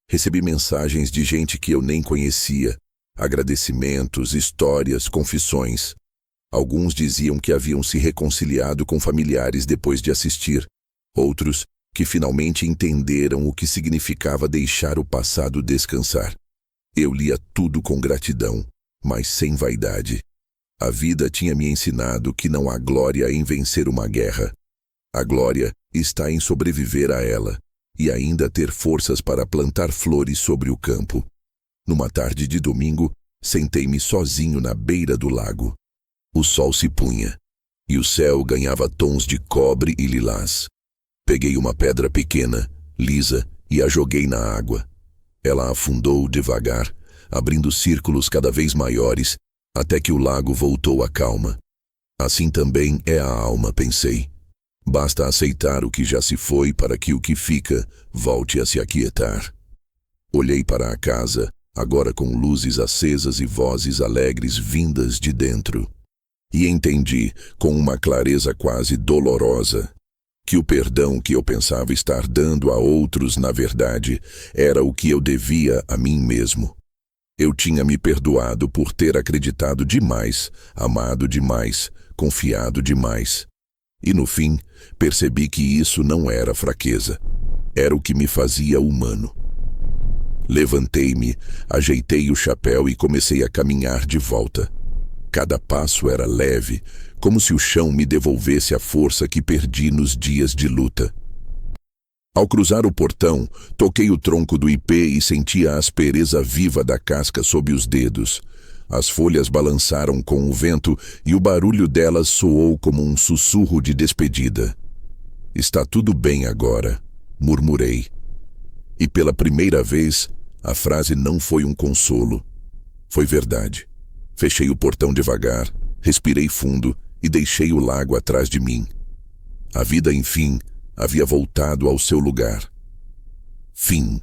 Recebi mensagens de gente que eu nem conhecia, agradecimentos, histórias, confissões. Alguns diziam que haviam se reconciliado com familiares depois de assistir. Outros, que finalmente entenderam o que significava deixar o passado descansar. Eu lia tudo com gratidão, mas sem vaidade. A vida tinha me ensinado que não há glória em vencer uma guerra. A glória está em sobreviver a ela e ainda ter forças para plantar flores sobre o campo. Numa tarde de domingo, sentei-me sozinho na beira do lago. O sol se punha e o céu ganhava tons de cobre e lilás. Peguei uma pedra pequena, lisa, e a joguei na água. Ela afundou devagar, abrindo círculos cada vez maiores, até que o lago voltou à calma. Assim também é a alma, pensei. Basta aceitar o que já se foi para que o que fica volte a se aquietar. Olhei para a casa, agora com luzes acesas e vozes alegres vindas de dentro. E entendi, com uma clareza quase dolorosa, que o perdão que eu pensava estar dando a outros, na verdade, era o que eu devia a mim mesmo. Eu tinha me perdoado por ter acreditado demais, amado demais, confiado demais. E no fim, percebi que isso não era fraqueza. Era o que me fazia humano. Levantei-me, ajeitei o chapéu e comecei a caminhar de volta. Cada passo era leve, como se o chão me devolvesse a força que perdi nos dias de luta. Ao cruzar o portão, toquei o tronco do ipê e senti a aspereza viva da casca sob os dedos. As folhas balançaram com o vento e o barulho delas soou como um sussurro de despedida. "Está tudo bem agora", murmurei. E pela primeira vez, a frase não foi um consolo. Foi verdade. Fechei o portão devagar, respirei fundo e deixei o lago atrás de mim. A vida, enfim, havia voltado ao seu lugar. Fim.